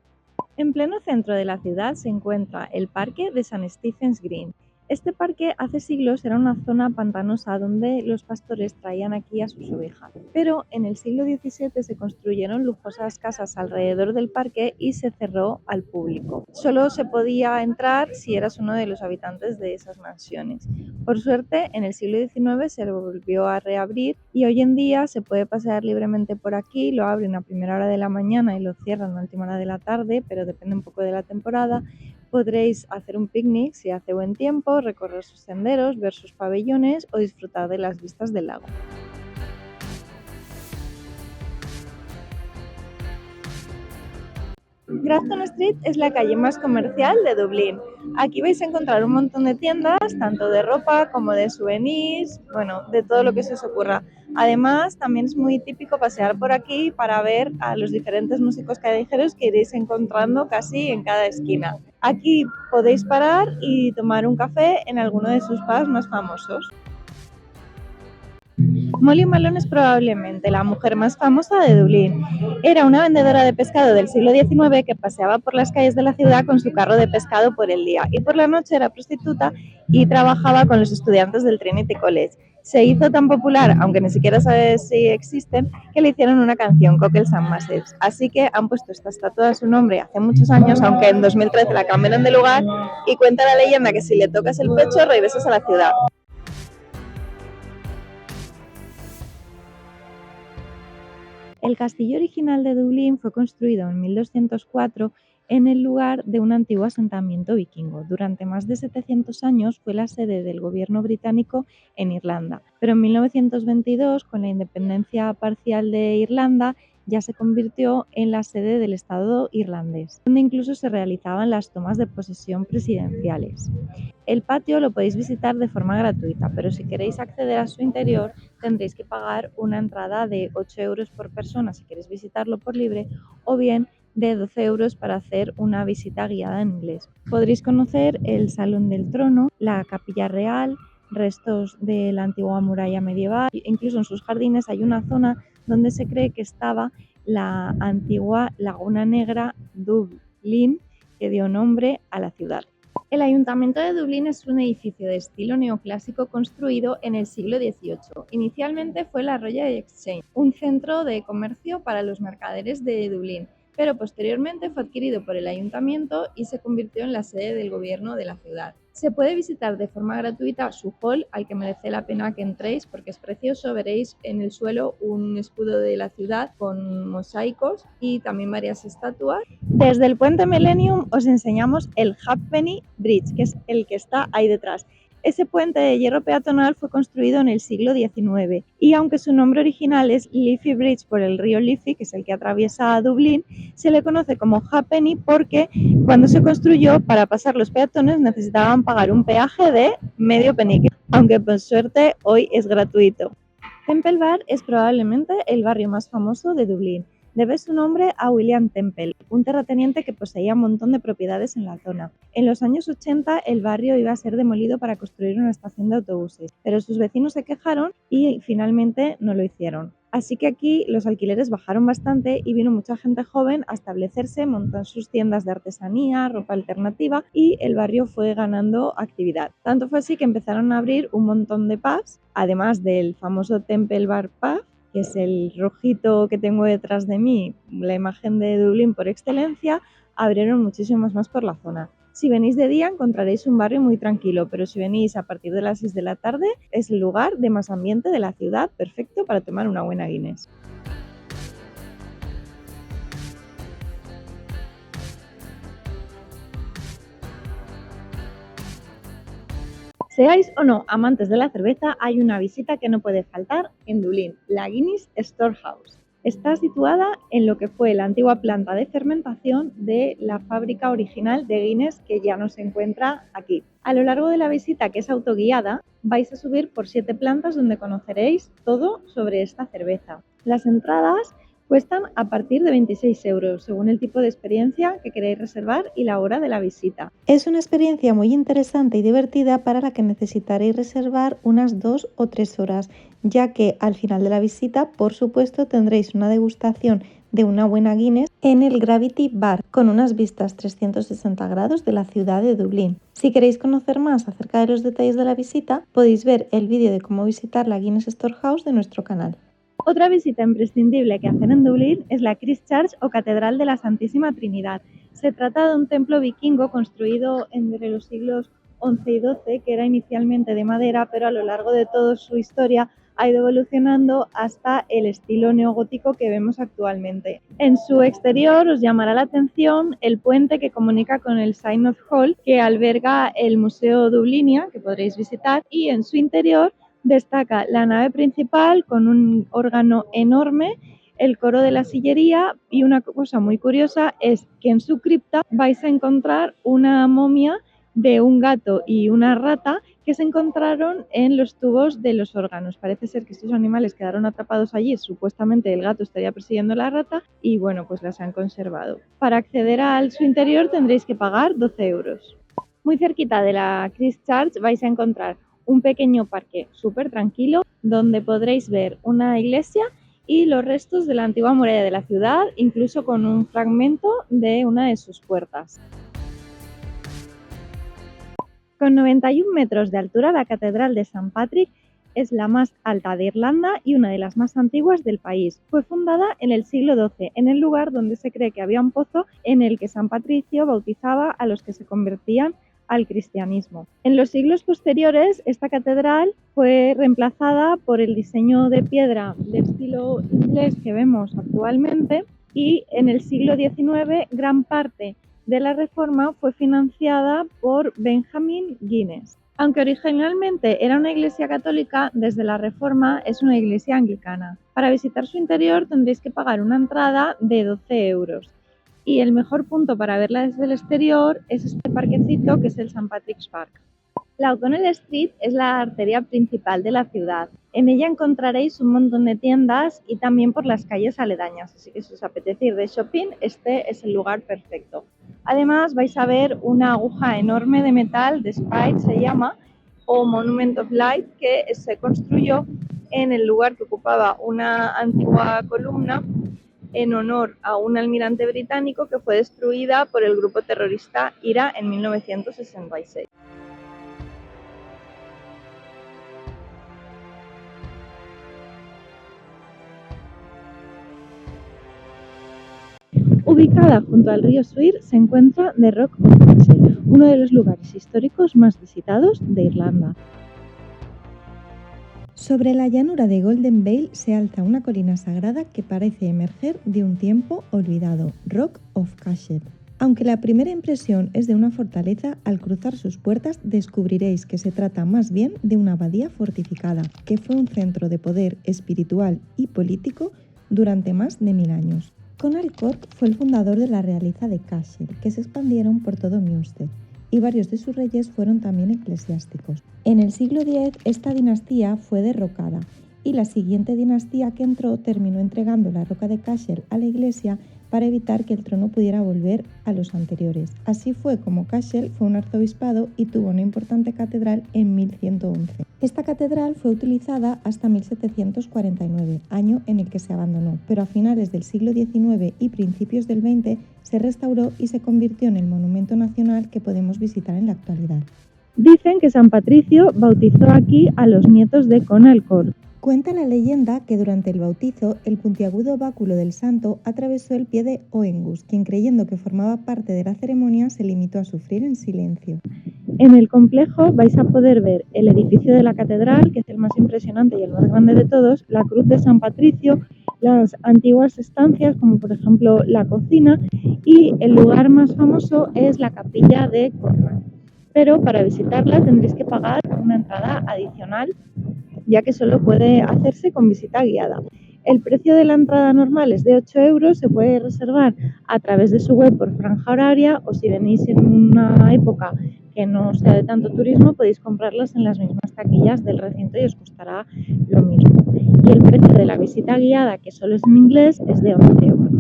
En pleno centro de la ciudad se encuentra el parque de St. Stephen's Green. Este parque hace siglos era una zona pantanosa donde los pastores traían aquí a sus ovejas. Pero en el siglo XVII se construyeron lujosas casas alrededor del parque y se cerró al público. Solo se podía entrar si eras uno de los habitantes de esas mansiones. Por suerte, en el siglo XIX se volvió a reabrir y hoy en día se puede pasear libremente por aquí. Lo abren a primera hora de la mañana y lo cierran a última hora de la tarde, pero depende un poco de la temporada. Podréis hacer un picnic si hace buen tiempo, recorrer sus senderos, ver sus pabellones o disfrutar de las vistas del lago. Grafton Street es la calle más comercial de Dublín. Aquí vais a encontrar un montón de tiendas, tanto de ropa como de souvenirs, bueno, de todo lo que se os ocurra. Además, también es muy típico pasear por aquí para ver a los diferentes músicos callejeros que iréis encontrando casi en cada esquina. Aquí podéis parar y tomar un café en alguno de sus pubs más famosos. Molly Malone es probablemente la mujer más famosa de Dublín. Era una vendedora de pescado del siglo XIX que paseaba por las calles de la ciudad con su carro de pescado por el día y por la noche era prostituta y trabajaba con los estudiantes del Trinity College. Se hizo tan popular, aunque ni siquiera sabes si existen, que le hicieron una canción, Cockles and Massives. Así que han puesto esta estatua a su nombre hace muchos años, aunque en 2013 la cambiaron de lugar, y cuenta la leyenda que si le tocas el pecho regresas a la ciudad. El castillo original de Dublín fue construido en 1204 en el lugar de un antiguo asentamiento vikingo. Durante más de 700 años fue la sede del gobierno británico en Irlanda, pero en 1922, con la independencia parcial de Irlanda, ya se convirtió en la sede del Estado irlandés, donde incluso se realizaban las tomas de posesión presidenciales. El patio lo podéis visitar de forma gratuita, pero si queréis acceder a su interior tendréis que pagar una entrada de 8 euros por persona si queréis visitarlo por libre, o bien de 12 euros para hacer una visita guiada en inglés. Podréis conocer el Salón del Trono, la Capilla Real, restos de la antigua muralla medieval. Incluso en sus jardines hay una zona donde se cree que estaba la antigua Laguna Negra Dublín, que dio nombre a la ciudad. El Ayuntamiento de Dublín es un edificio de estilo neoclásico construido en el siglo XVIII. Inicialmente fue la Royal Exchange, un centro de comercio para los mercaderes de Dublín, pero posteriormente fue adquirido por el ayuntamiento y se convirtió en la sede del gobierno de la ciudad. Se puede visitar de forma gratuita su hall, al que merece la pena que entréis porque es precioso. Veréis en el suelo un escudo de la ciudad con mosaicos y también varias estatuas. Desde el puente Millennium os enseñamos el Halfpenny Bridge, que es el que está ahí detrás. Ese puente de hierro peatonal fue construido en el siglo XIX y aunque su nombre original es Liffey Bridge por el río Liffey, que es el que atraviesa Dublín, se le conoce como Halfpenny porque cuando se construyó, para pasar los peatones necesitaban pagar un peaje de medio penique, aunque por suerte hoy es gratuito. Temple Bar es probablemente el barrio más famoso de Dublín. Debe su nombre a William Temple, un terrateniente que poseía un montón de propiedades en la zona. En los años 80 el barrio iba a ser demolido para construir una estación de autobuses, pero sus vecinos se quejaron y finalmente no lo hicieron. Así que aquí los alquileres bajaron bastante y vino mucha gente joven a establecerse, montar sus tiendas de artesanía, ropa alternativa y el barrio fue ganando actividad. Tanto fue así que empezaron a abrir un montón de pubs, además del famoso Temple Bar Pub, que es el rojito que tengo detrás de mí, la imagen de Dublín por excelencia. Abrieron muchísimos más por la zona. Si venís de día encontraréis un barrio muy tranquilo, pero si venís a partir de las 6 de la tarde es el lugar de más ambiente de la ciudad, perfecto para tomar una buena Guinness. Seáis o no amantes de la cerveza, hay una visita que no puede faltar en Dublín, la Guinness Storehouse. Está situada en lo que fue la antigua planta de fermentación de la fábrica original de Guinness, que ya no se encuentra aquí. A lo largo de la visita, que es autoguiada, vais a subir por 7 plantas donde conoceréis todo sobre esta cerveza. Las entradas cuestan a partir de 26 euros, según el tipo de experiencia que queréis reservar y la hora de la visita. Es una experiencia muy interesante y divertida para la que necesitaréis reservar unas 2 o 3 horas, ya que al final de la visita, por supuesto, tendréis una degustación de una buena Guinness en el Gravity Bar, con unas vistas 360 grados de la ciudad de Dublín. Si queréis conocer más acerca de los detalles de la visita, podéis ver el vídeo de cómo visitar la Guinness Storehouse de nuestro canal. Otra visita imprescindible que hacer en Dublín es la Christ Church o Catedral de la Santísima Trinidad. Se trata de un templo vikingo construido entre los siglos XI y XII, que era inicialmente de madera, pero a lo largo de toda su historia ha ido evolucionando hasta el estilo neogótico que vemos actualmente. En su exterior os llamará la atención el puente que comunica con el Synod Hall, que alberga el Museo Dublinia, que podréis visitar, y en su interior destaca la nave principal con un órgano enorme, el coro de la sillería, y una cosa muy curiosa es que en su cripta vais a encontrar una momia de un gato y una rata que se encontraron en los tubos de los órganos. Parece ser que estos animales quedaron atrapados allí, supuestamente el gato estaría persiguiendo a la rata y bueno, pues las han conservado. Para acceder a su interior tendréis que pagar 12 euros. Muy cerquita de la Christ Church vais a encontrar un pequeño parque súper tranquilo donde podréis ver una iglesia y los restos de la antigua muralla de la ciudad, incluso con un fragmento de una de sus puertas. Con 91 metros de altura, la Catedral de St. Patrick es la más alta de Irlanda y una de las más antiguas del país. Fue fundada en el siglo XII, en el lugar donde se cree que había un pozo en el que San Patricio bautizaba a los que se convertían al cristianismo. En los siglos posteriores, esta catedral fue reemplazada por el diseño de piedra de estilo inglés que vemos actualmente, y en el siglo XIX gran parte de la reforma fue financiada por Benjamin Guinness. Aunque originalmente era una iglesia católica, desde la Reforma es una iglesia anglicana. Para visitar su interior tendréis que pagar una entrada de 12 euros. Y el mejor punto para verla desde el exterior es este parquecito que es el St. Patrick's Park. La O'Connell Street es la arteria principal de la ciudad. En ella encontraréis un montón de tiendas y también por las calles aledañas, así que si os apetece ir de shopping, este es el lugar perfecto. Además vais a ver una aguja enorme de metal, de Spire se llama, o Monument of Light, que se construyó en el lugar que ocupaba una antigua columna en honor a un almirante británico que fue destruida por el grupo terrorista IRA en 1966. Ubicada junto al río Suir se encuentra The Rock of Cashel, uno de los lugares históricos más visitados de Irlanda. Sobre la llanura de Golden Vale se alza una colina sagrada que parece emerger de un tiempo olvidado, Rock of Cashel. Aunque la primera impresión es de una fortaleza, al cruzar sus puertas descubriréis que se trata más bien de una abadía fortificada, que fue un centro de poder espiritual y político durante más de 1000 años. Conall Corc fue el fundador de la realeza de Cashel, que se expandieron por todo Munster, y varios de sus reyes fueron también eclesiásticos. En el siglo X esta dinastía fue derrocada y la siguiente dinastía que entró terminó entregando la roca de Cashel a la iglesia para evitar que el trono pudiera volver a los anteriores. Así fue como Cashel fue un arzobispado y tuvo una importante catedral en 1111. Esta catedral fue utilizada hasta 1749, año en el que se abandonó, pero a finales del siglo XIX y principios del XX se restauró y se convirtió en el monumento nacional que podemos visitar en la actualidad. Dicen que San Patricio bautizó aquí a los nietos de Conall Corc. Cuenta la leyenda que durante el bautizo el puntiagudo báculo del santo atravesó el pie de Oengus, quien creyendo que formaba parte de la ceremonia se limitó a sufrir en silencio. En el complejo vais a poder ver el edificio de la catedral, que es el más impresionante y el más grande de todos, la cruz de San Patricio, las antiguas estancias como por ejemplo la cocina, y el lugar más famoso es la capilla de Cormac. Pero para visitarla tendréis que pagar una entrada adicional, ya que solo puede hacerse con visita guiada. El precio de la entrada normal es de 8 euros, se puede reservar a través de su web por franja horaria, o si venís en una época que no sea de tanto turismo, podéis comprarlas en las mismas taquillas del recinto y os costará lo mismo. Y el precio de la visita guiada, que solo es en inglés, es de 11 euros.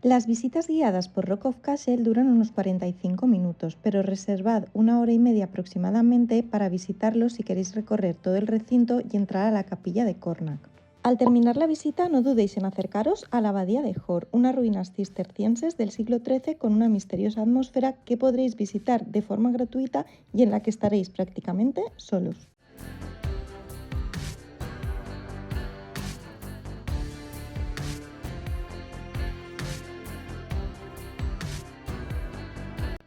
Las visitas guiadas por Rock of Cashel duran unos 45 minutos, pero reservad 1 hora y media aproximadamente para visitarlo si queréis recorrer todo el recinto y entrar a la capilla de Cormac. Al terminar la visita no dudéis en acercaros a la abadía de Hor, unas ruinas cistercienses del siglo XIII con una misteriosa atmósfera que podréis visitar de forma gratuita y en la que estaréis prácticamente solos.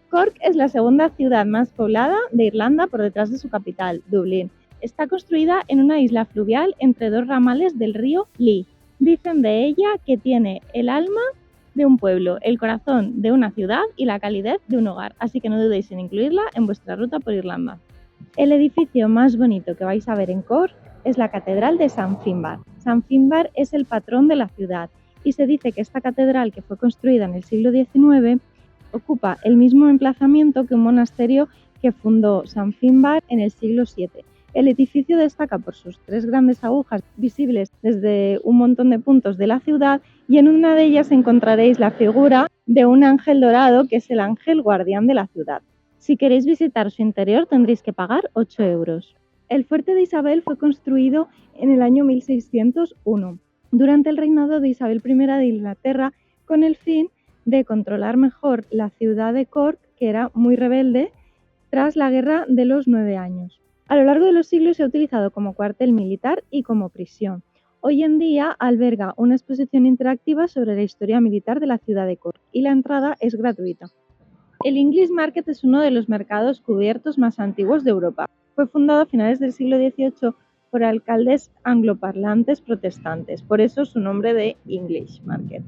Cork es la segunda ciudad más poblada de Irlanda por detrás de su capital, Dublín. Está construida en una isla fluvial entre dos ramales del río Lee. Dicen de ella que tiene el alma de un pueblo, el corazón de una ciudad y la calidez de un hogar, así que no dudéis en incluirla en vuestra ruta por Irlanda. El edificio más bonito que vais a ver en Cork es la Catedral de San Finbar. San Finbar es el patrón de la ciudad y se dice que esta catedral, que fue construida en el siglo XIX, ocupa el mismo emplazamiento que un monasterio que fundó San Finbar en el siglo VII. El edificio destaca por sus 3 grandes agujas visibles desde un montón de puntos de la ciudad, y en una de ellas encontraréis la figura de un ángel dorado que es el ángel guardián de la ciudad. Si queréis visitar su interior tendréis que pagar 8 euros. El fuerte de Isabel fue construido en el año 1601, durante el reinado de Isabel I de Inglaterra, con el fin de controlar mejor la ciudad de Cork, que era muy rebelde, tras la Guerra de los 9 años. A lo largo de los siglos se ha utilizado como cuartel militar y como prisión. Hoy en día alberga una exposición interactiva sobre la historia militar de la ciudad de Cork y la entrada es gratuita. El English Market es uno de los mercados cubiertos más antiguos de Europa. Fue fundado a finales del siglo XVIII por alcaldes angloparlantes protestantes, por eso su nombre de English Market.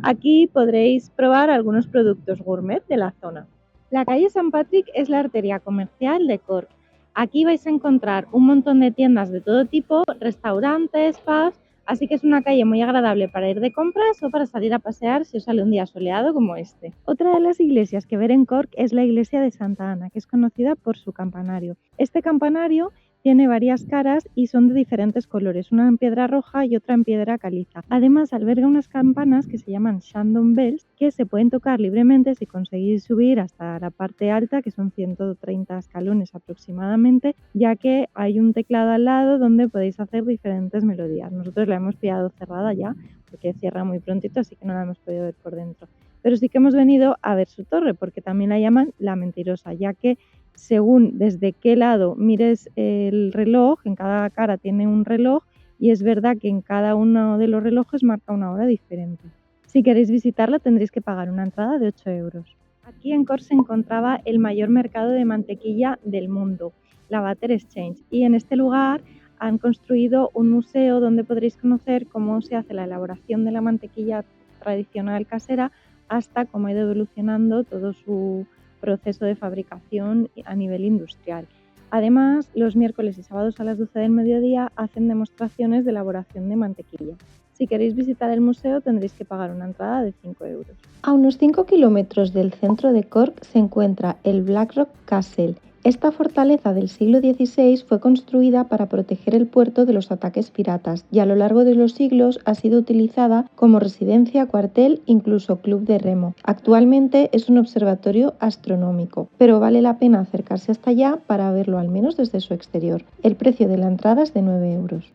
Aquí podréis probar algunos productos gourmet de la zona. La calle St. Patrick es la arteria comercial de Cork. Aquí vais a encontrar un montón de tiendas de todo tipo, restaurantes, pubs, así que es una calle muy agradable para ir de compras o para salir a pasear si os sale un día soleado como este. Otra de las iglesias que ver en Cork es la iglesia de Santa Ana, que es conocida por su campanario. Este campanario tiene varias caras y son de diferentes colores, una en piedra roja y otra en piedra caliza. Además, alberga unas campanas que se llaman Shandon Bells, que se pueden tocar libremente si conseguís subir hasta la parte alta, que son 130 escalones aproximadamente, ya que hay un teclado al lado donde podéis hacer diferentes melodías. Nosotros la hemos pillado cerrada ya, porque cierra muy prontito, así que no la hemos podido ver por dentro. Pero sí que hemos venido a ver su torre, porque también la llaman La Mentirosa, ya que según desde qué lado mires el reloj, en cada cara tiene un reloj y es verdad que en cada uno de los relojes marca una hora diferente. Si queréis visitarla tendréis que pagar una entrada de 8 euros. Aquí en Cork se encontraba el mayor mercado de mantequilla del mundo, la Butter Exchange, y en este lugar han construido un museo donde podréis conocer cómo se hace la elaboración de la mantequilla tradicional casera hasta cómo ha ido evolucionando todo su proceso de fabricación a nivel industrial. Además, los miércoles y sábados a las 12 del mediodía hacen demostraciones de elaboración de mantequilla. Si queréis visitar el museo tendréis que pagar una entrada de 5 euros. A unos 5 kilómetros del centro de Cork se encuentra el Blackrock Castle. Esta fortaleza del siglo XVI fue construida para proteger el puerto de los ataques piratas y a lo largo de los siglos ha sido utilizada como residencia, cuartel, incluso club de remo. Actualmente es un observatorio astronómico, pero vale la pena acercarse hasta allá para verlo al menos desde su exterior. El precio de la entrada es de 9 euros.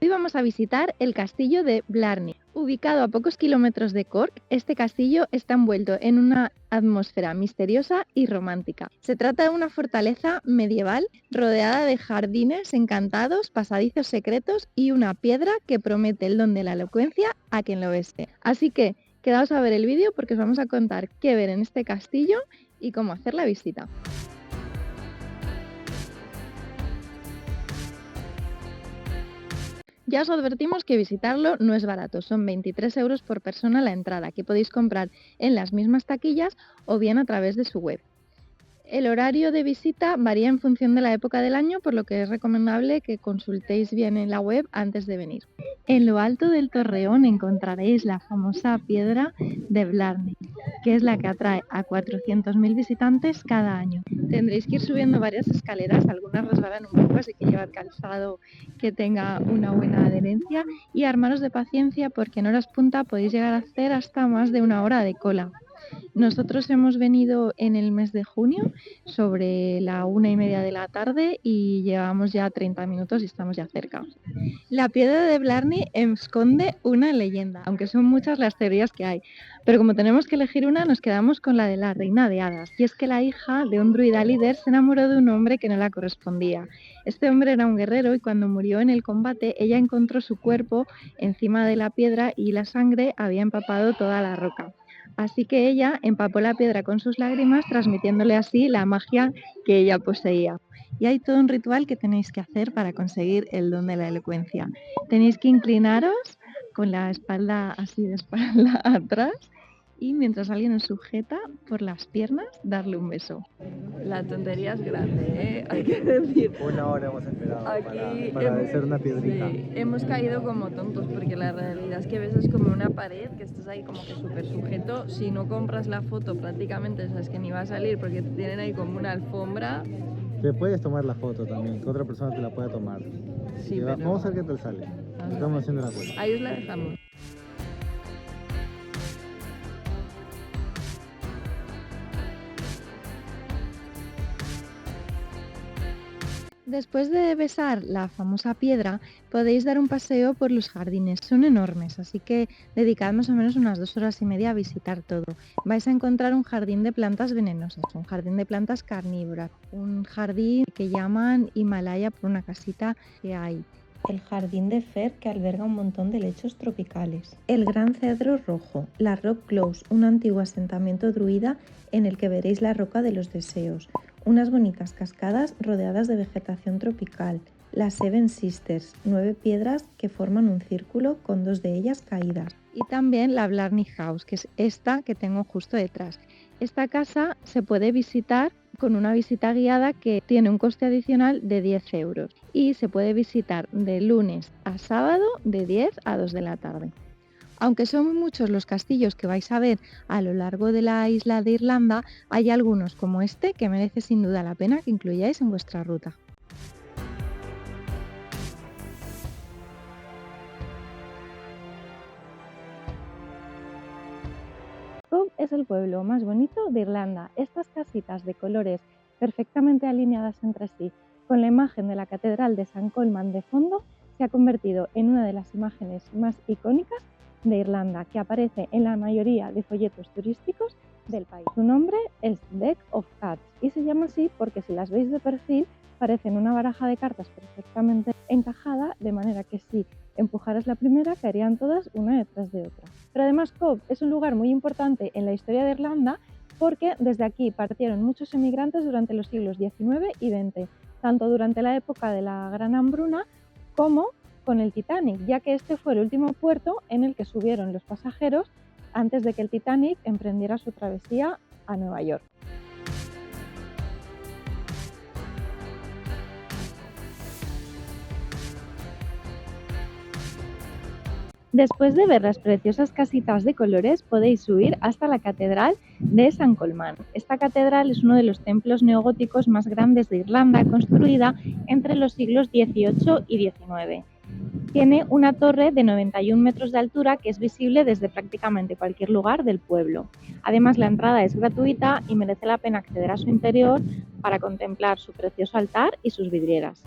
Hoy vamos a visitar el castillo de Blarney. Ubicado a pocos kilómetros de Cork, este castillo está envuelto en una atmósfera misteriosa y romántica. Se trata de una fortaleza medieval rodeada de jardines encantados, pasadizos secretos y una piedra que promete el don de la elocuencia a quien lo veste. Así que quedaos a ver el vídeo porque os vamos a contar qué ver en este castillo y cómo hacer la visita. Ya os advertimos que visitarlo no es barato, son 23 euros por persona la entrada, que podéis comprar en las mismas taquillas o bien a través de su web. El horario de visita varía en función de la época del año, por lo que es recomendable que consultéis bien en la web antes de venir. En lo alto del torreón encontraréis la famosa piedra de Blarney, que es la que atrae a 400.000 visitantes cada año. Tendréis que ir subiendo varias escaleras, algunas resbalan un poco, así que llevad calzado que tenga una buena adherencia y armaros de paciencia porque en horas punta podéis llegar a hacer hasta más de una hora de cola. Nosotros hemos venido en el mes de junio sobre la 1:30 de la tarde y llevamos ya 30 minutos y estamos ya cerca. La piedra de Blarney esconde una leyenda, aunque son muchas las teorías que hay. Pero como tenemos que elegir una, nos quedamos con la de la reina de hadas. Y es que la hija de un druida líder se enamoró de un hombre que no la correspondía. Este hombre era un guerrero y cuando murió en el combate, ella encontró su cuerpo encima de la piedra y la sangre había empapado toda la roca. Así que ella empapó la piedra con sus lágrimas, transmitiéndole así la magia que ella poseía. Y hay todo un ritual que tenéis que hacer para conseguir el don de la elocuencia. Tenéis que inclinaros con la espalda así de espalda atrás y mientras alguien os sujeta por las piernas, darle un beso. La tontería es grande, ¿eh? Hay que decir. Una hora hemos esperado Aquí para hacer una piedrita. Sí, hemos caído como tontos porque la realidad es que ves es como una pared que estás ahí como que súper sujeto. Si no compras la foto prácticamente sabes que ni va a salir porque te tienen ahí como una alfombra. Te puedes tomar la foto también, que otra persona te la pueda tomar. Sí, pero... Vamos a ver qué tal sale. Estamos haciendo la foto. Ahí os la dejamos. Después de besar la famosa piedra, podéis dar un paseo por los jardines. Son enormes, así que dedicad más o menos unas 2 horas y media a visitar todo. Vais a encontrar un jardín de plantas venenosas, un jardín de plantas carnívoras, un jardín que llaman Himalaya por una casita que hay. El jardín de Fer, que alberga un montón de lechos tropicales. El Gran Cedro Rojo, la Rock Close, un antiguo asentamiento druida en el que veréis la Roca de los Deseos. Unas bonitas cascadas rodeadas de vegetación tropical. Las Seven Sisters, 9 piedras que forman un círculo con 2 de ellas caídas. Y también la Blarney House, que es esta que tengo justo detrás. Esta casa se puede visitar con una visita guiada que tiene un coste adicional de 10 euros y se puede visitar de lunes a sábado de 10 a 2 de la tarde. Aunque son muchos los castillos que vais a ver a lo largo de la isla de Irlanda, hay algunos como este que merece sin duda la pena que incluyáis en vuestra ruta. Cobh es el pueblo más bonito de Irlanda. Estas casitas de colores perfectamente alineadas entre sí, con la imagen de la Catedral de San Colman de fondo, se ha convertido en una de las imágenes más icónicas de Irlanda, que aparece en la mayoría de folletos turísticos del país. Su nombre es Deck of Cards y se llama así porque si las veis de perfil parecen una baraja de cartas perfectamente encajada, de manera que si empujaras la primera caerían todas una detrás de otra. Pero además Cobh es un lugar muy importante en la historia de Irlanda porque desde aquí partieron muchos emigrantes durante los siglos XIX y XX, tanto durante la época de la Gran Hambruna como con el Titanic, ya que este fue el último puerto en el que subieron los pasajeros antes de que el Titanic emprendiera su travesía a Nueva York. Después de ver las preciosas casitas de colores, podéis subir hasta la Catedral de San Colman. Esta catedral es uno de los templos neogóticos más grandes de Irlanda, construida entre los siglos XVIII y XIX. Tiene una torre de 91 metros de altura que es visible desde prácticamente cualquier lugar del pueblo. Además, la entrada es gratuita y merece la pena acceder a su interior para contemplar su precioso altar y sus vidrieras.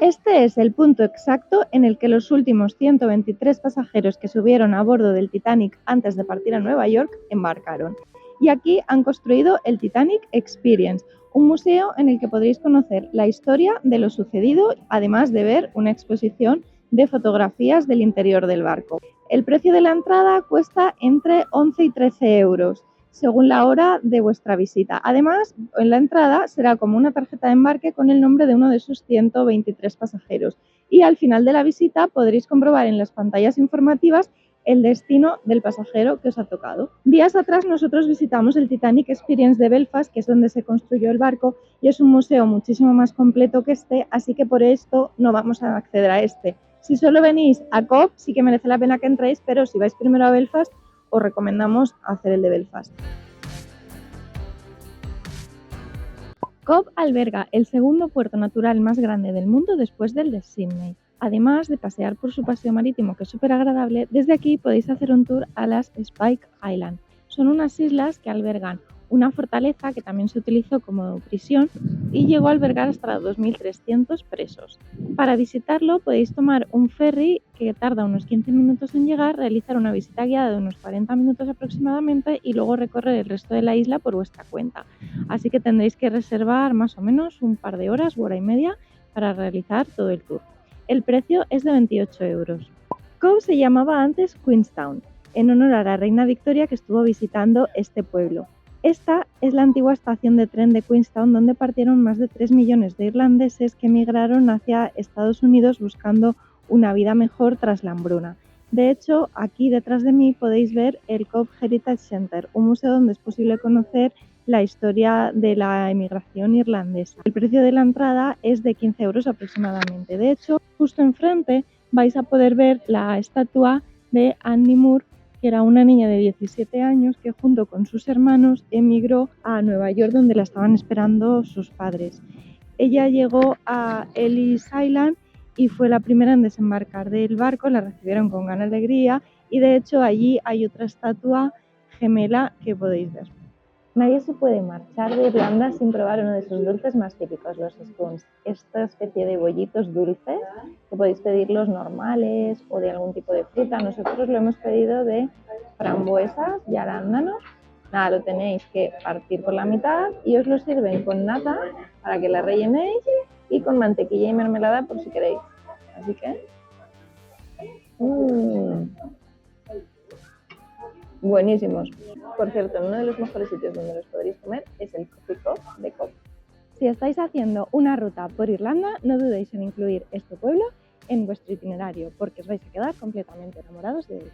Este es el punto exacto en el que los últimos 123 pasajeros que subieron a bordo del Titanic antes de partir a Nueva York embarcaron. Y aquí han construido el Titanic Experience, un museo en el que podréis conocer la historia de lo sucedido, además de ver una exposición de fotografías del interior del barco. El precio de la entrada cuesta entre 11 y 13 euros, según la hora de vuestra visita. Además, en la entrada será como una tarjeta de embarque con el nombre de uno de sus 123 pasajeros. Y al final de la visita podréis comprobar en las pantallas informativas el destino del pasajero que os ha tocado. Días atrás nosotros visitamos el Titanic Experience de Belfast, que es donde se construyó el barco, y es un museo muchísimo más completo que este, así que por esto no vamos a acceder a este. Si solo venís a Cobh, sí que merece la pena que entréis, pero si vais primero a Belfast, os recomendamos hacer el de Belfast. Cobh alberga el segundo puerto natural más grande del mundo después del de Sydney. Además de pasear por su paseo marítimo, que es súper agradable, desde aquí podéis hacer un tour a las Spike Island. Son unas islas que albergan una fortaleza que también se utilizó como prisión y llegó a albergar hasta 2.300 presos. Para visitarlo podéis tomar un ferry que tarda unos 15 minutos en llegar, realizar una visita guiada de unos 40 minutos aproximadamente y luego recorrer el resto de la isla por vuestra cuenta. Así que tendréis que reservar más o menos un par de horas, hora y media, para realizar todo el tour. El precio es de 28 euros. Cobh se llamaba antes Queenstown, en honor a la reina Victoria que estuvo visitando este pueblo. Esta es la antigua estación de tren de Queenstown, donde partieron más de 3 millones de irlandeses que emigraron hacia Estados Unidos buscando una vida mejor tras la hambruna. De hecho, aquí detrás de mí podéis ver el Cobh Heritage Center, un museo donde es posible conocer la historia de la emigración irlandesa. El precio de la entrada es de 15 euros aproximadamente. De hecho, justo enfrente vais a poder ver la estatua de Annie Moore, que era una niña de 17 años que junto con sus hermanos emigró a Nueva York, donde la estaban esperando sus padres. Ella llegó a Ellis Island y fue la primera en desembarcar del barco, la recibieron con gran alegría y de hecho allí hay otra estatua gemela que podéis ver. Nadie se puede marchar de Irlanda sin probar uno de sus dulces más típicos, los scones. Esta especie de bollitos dulces, que podéis pedir los normales o de algún tipo de fruta. Nosotros lo hemos pedido de frambuesas y arándanos. Nada, lo tenéis que partir por la mitad y os lo sirven con nata para que la rellenéis y con mantequilla y mermelada por si queréis. Así que... buenísimos. Por cierto, uno de los mejores sitios donde los podréis comer es el Coffee Cup de Cop. Si estáis haciendo una ruta por Irlanda, no dudéis en incluir este pueblo en vuestro itinerario, porque os vais a quedar completamente enamorados de él.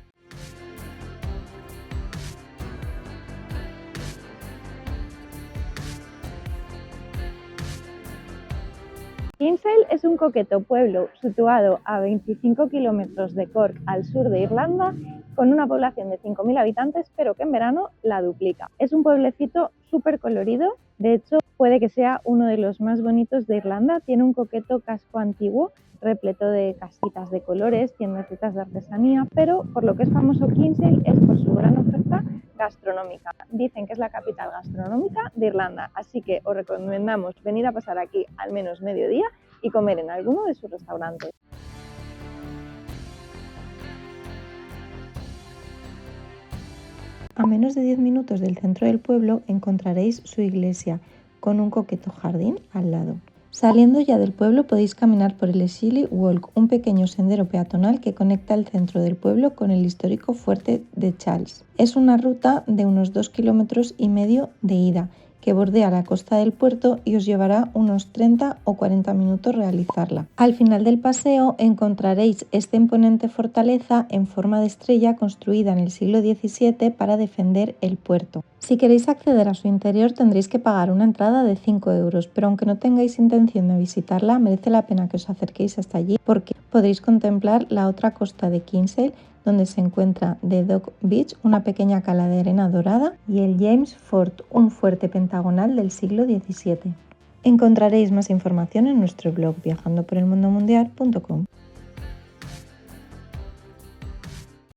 Kinsale es un coqueto pueblo situado a 25 kilómetros de Cork, al sur de Irlanda, con una población de 5.000 habitantes, pero que en verano la duplica. Es un pueblecito súper colorido, de hecho puede que sea uno de los más bonitos de Irlanda. Tiene un coqueto casco antiguo, repleto de casitas de colores, tiendecitas de artesanía, pero por lo que es famoso Kinsale es por su gran oferta gastronómica. Dicen que es la capital gastronómica de Irlanda, así que os recomendamos venir a pasar aquí al menos mediodía y comer en alguno de sus restaurantes. A menos de 10 minutos del centro del pueblo encontraréis su iglesia, con un coqueto jardín al lado. Saliendo ya del pueblo podéis caminar por el Shilly Walk, un pequeño sendero peatonal que conecta el centro del pueblo con el histórico fuerte de Charles. Es una ruta de unos 2,5 kilómetros de ida, que bordea la costa del puerto y os llevará unos 30 o 40 minutos realizarla. Al final del paseo encontraréis esta imponente fortaleza en forma de estrella construida en el siglo XVII para defender el puerto. Si queréis acceder a su interior tendréis que pagar una entrada de 5 euros, pero aunque no tengáis intención de visitarla, merece la pena que os acerquéis hasta allí porque podréis contemplar la otra costa de Kinsale, donde se encuentra The Dock Beach, una pequeña cala de arena dorada, y el James Fort, un fuerte pentagonal del siglo XVII. Encontraréis más información en nuestro blog viajandoporelmundomundial.com.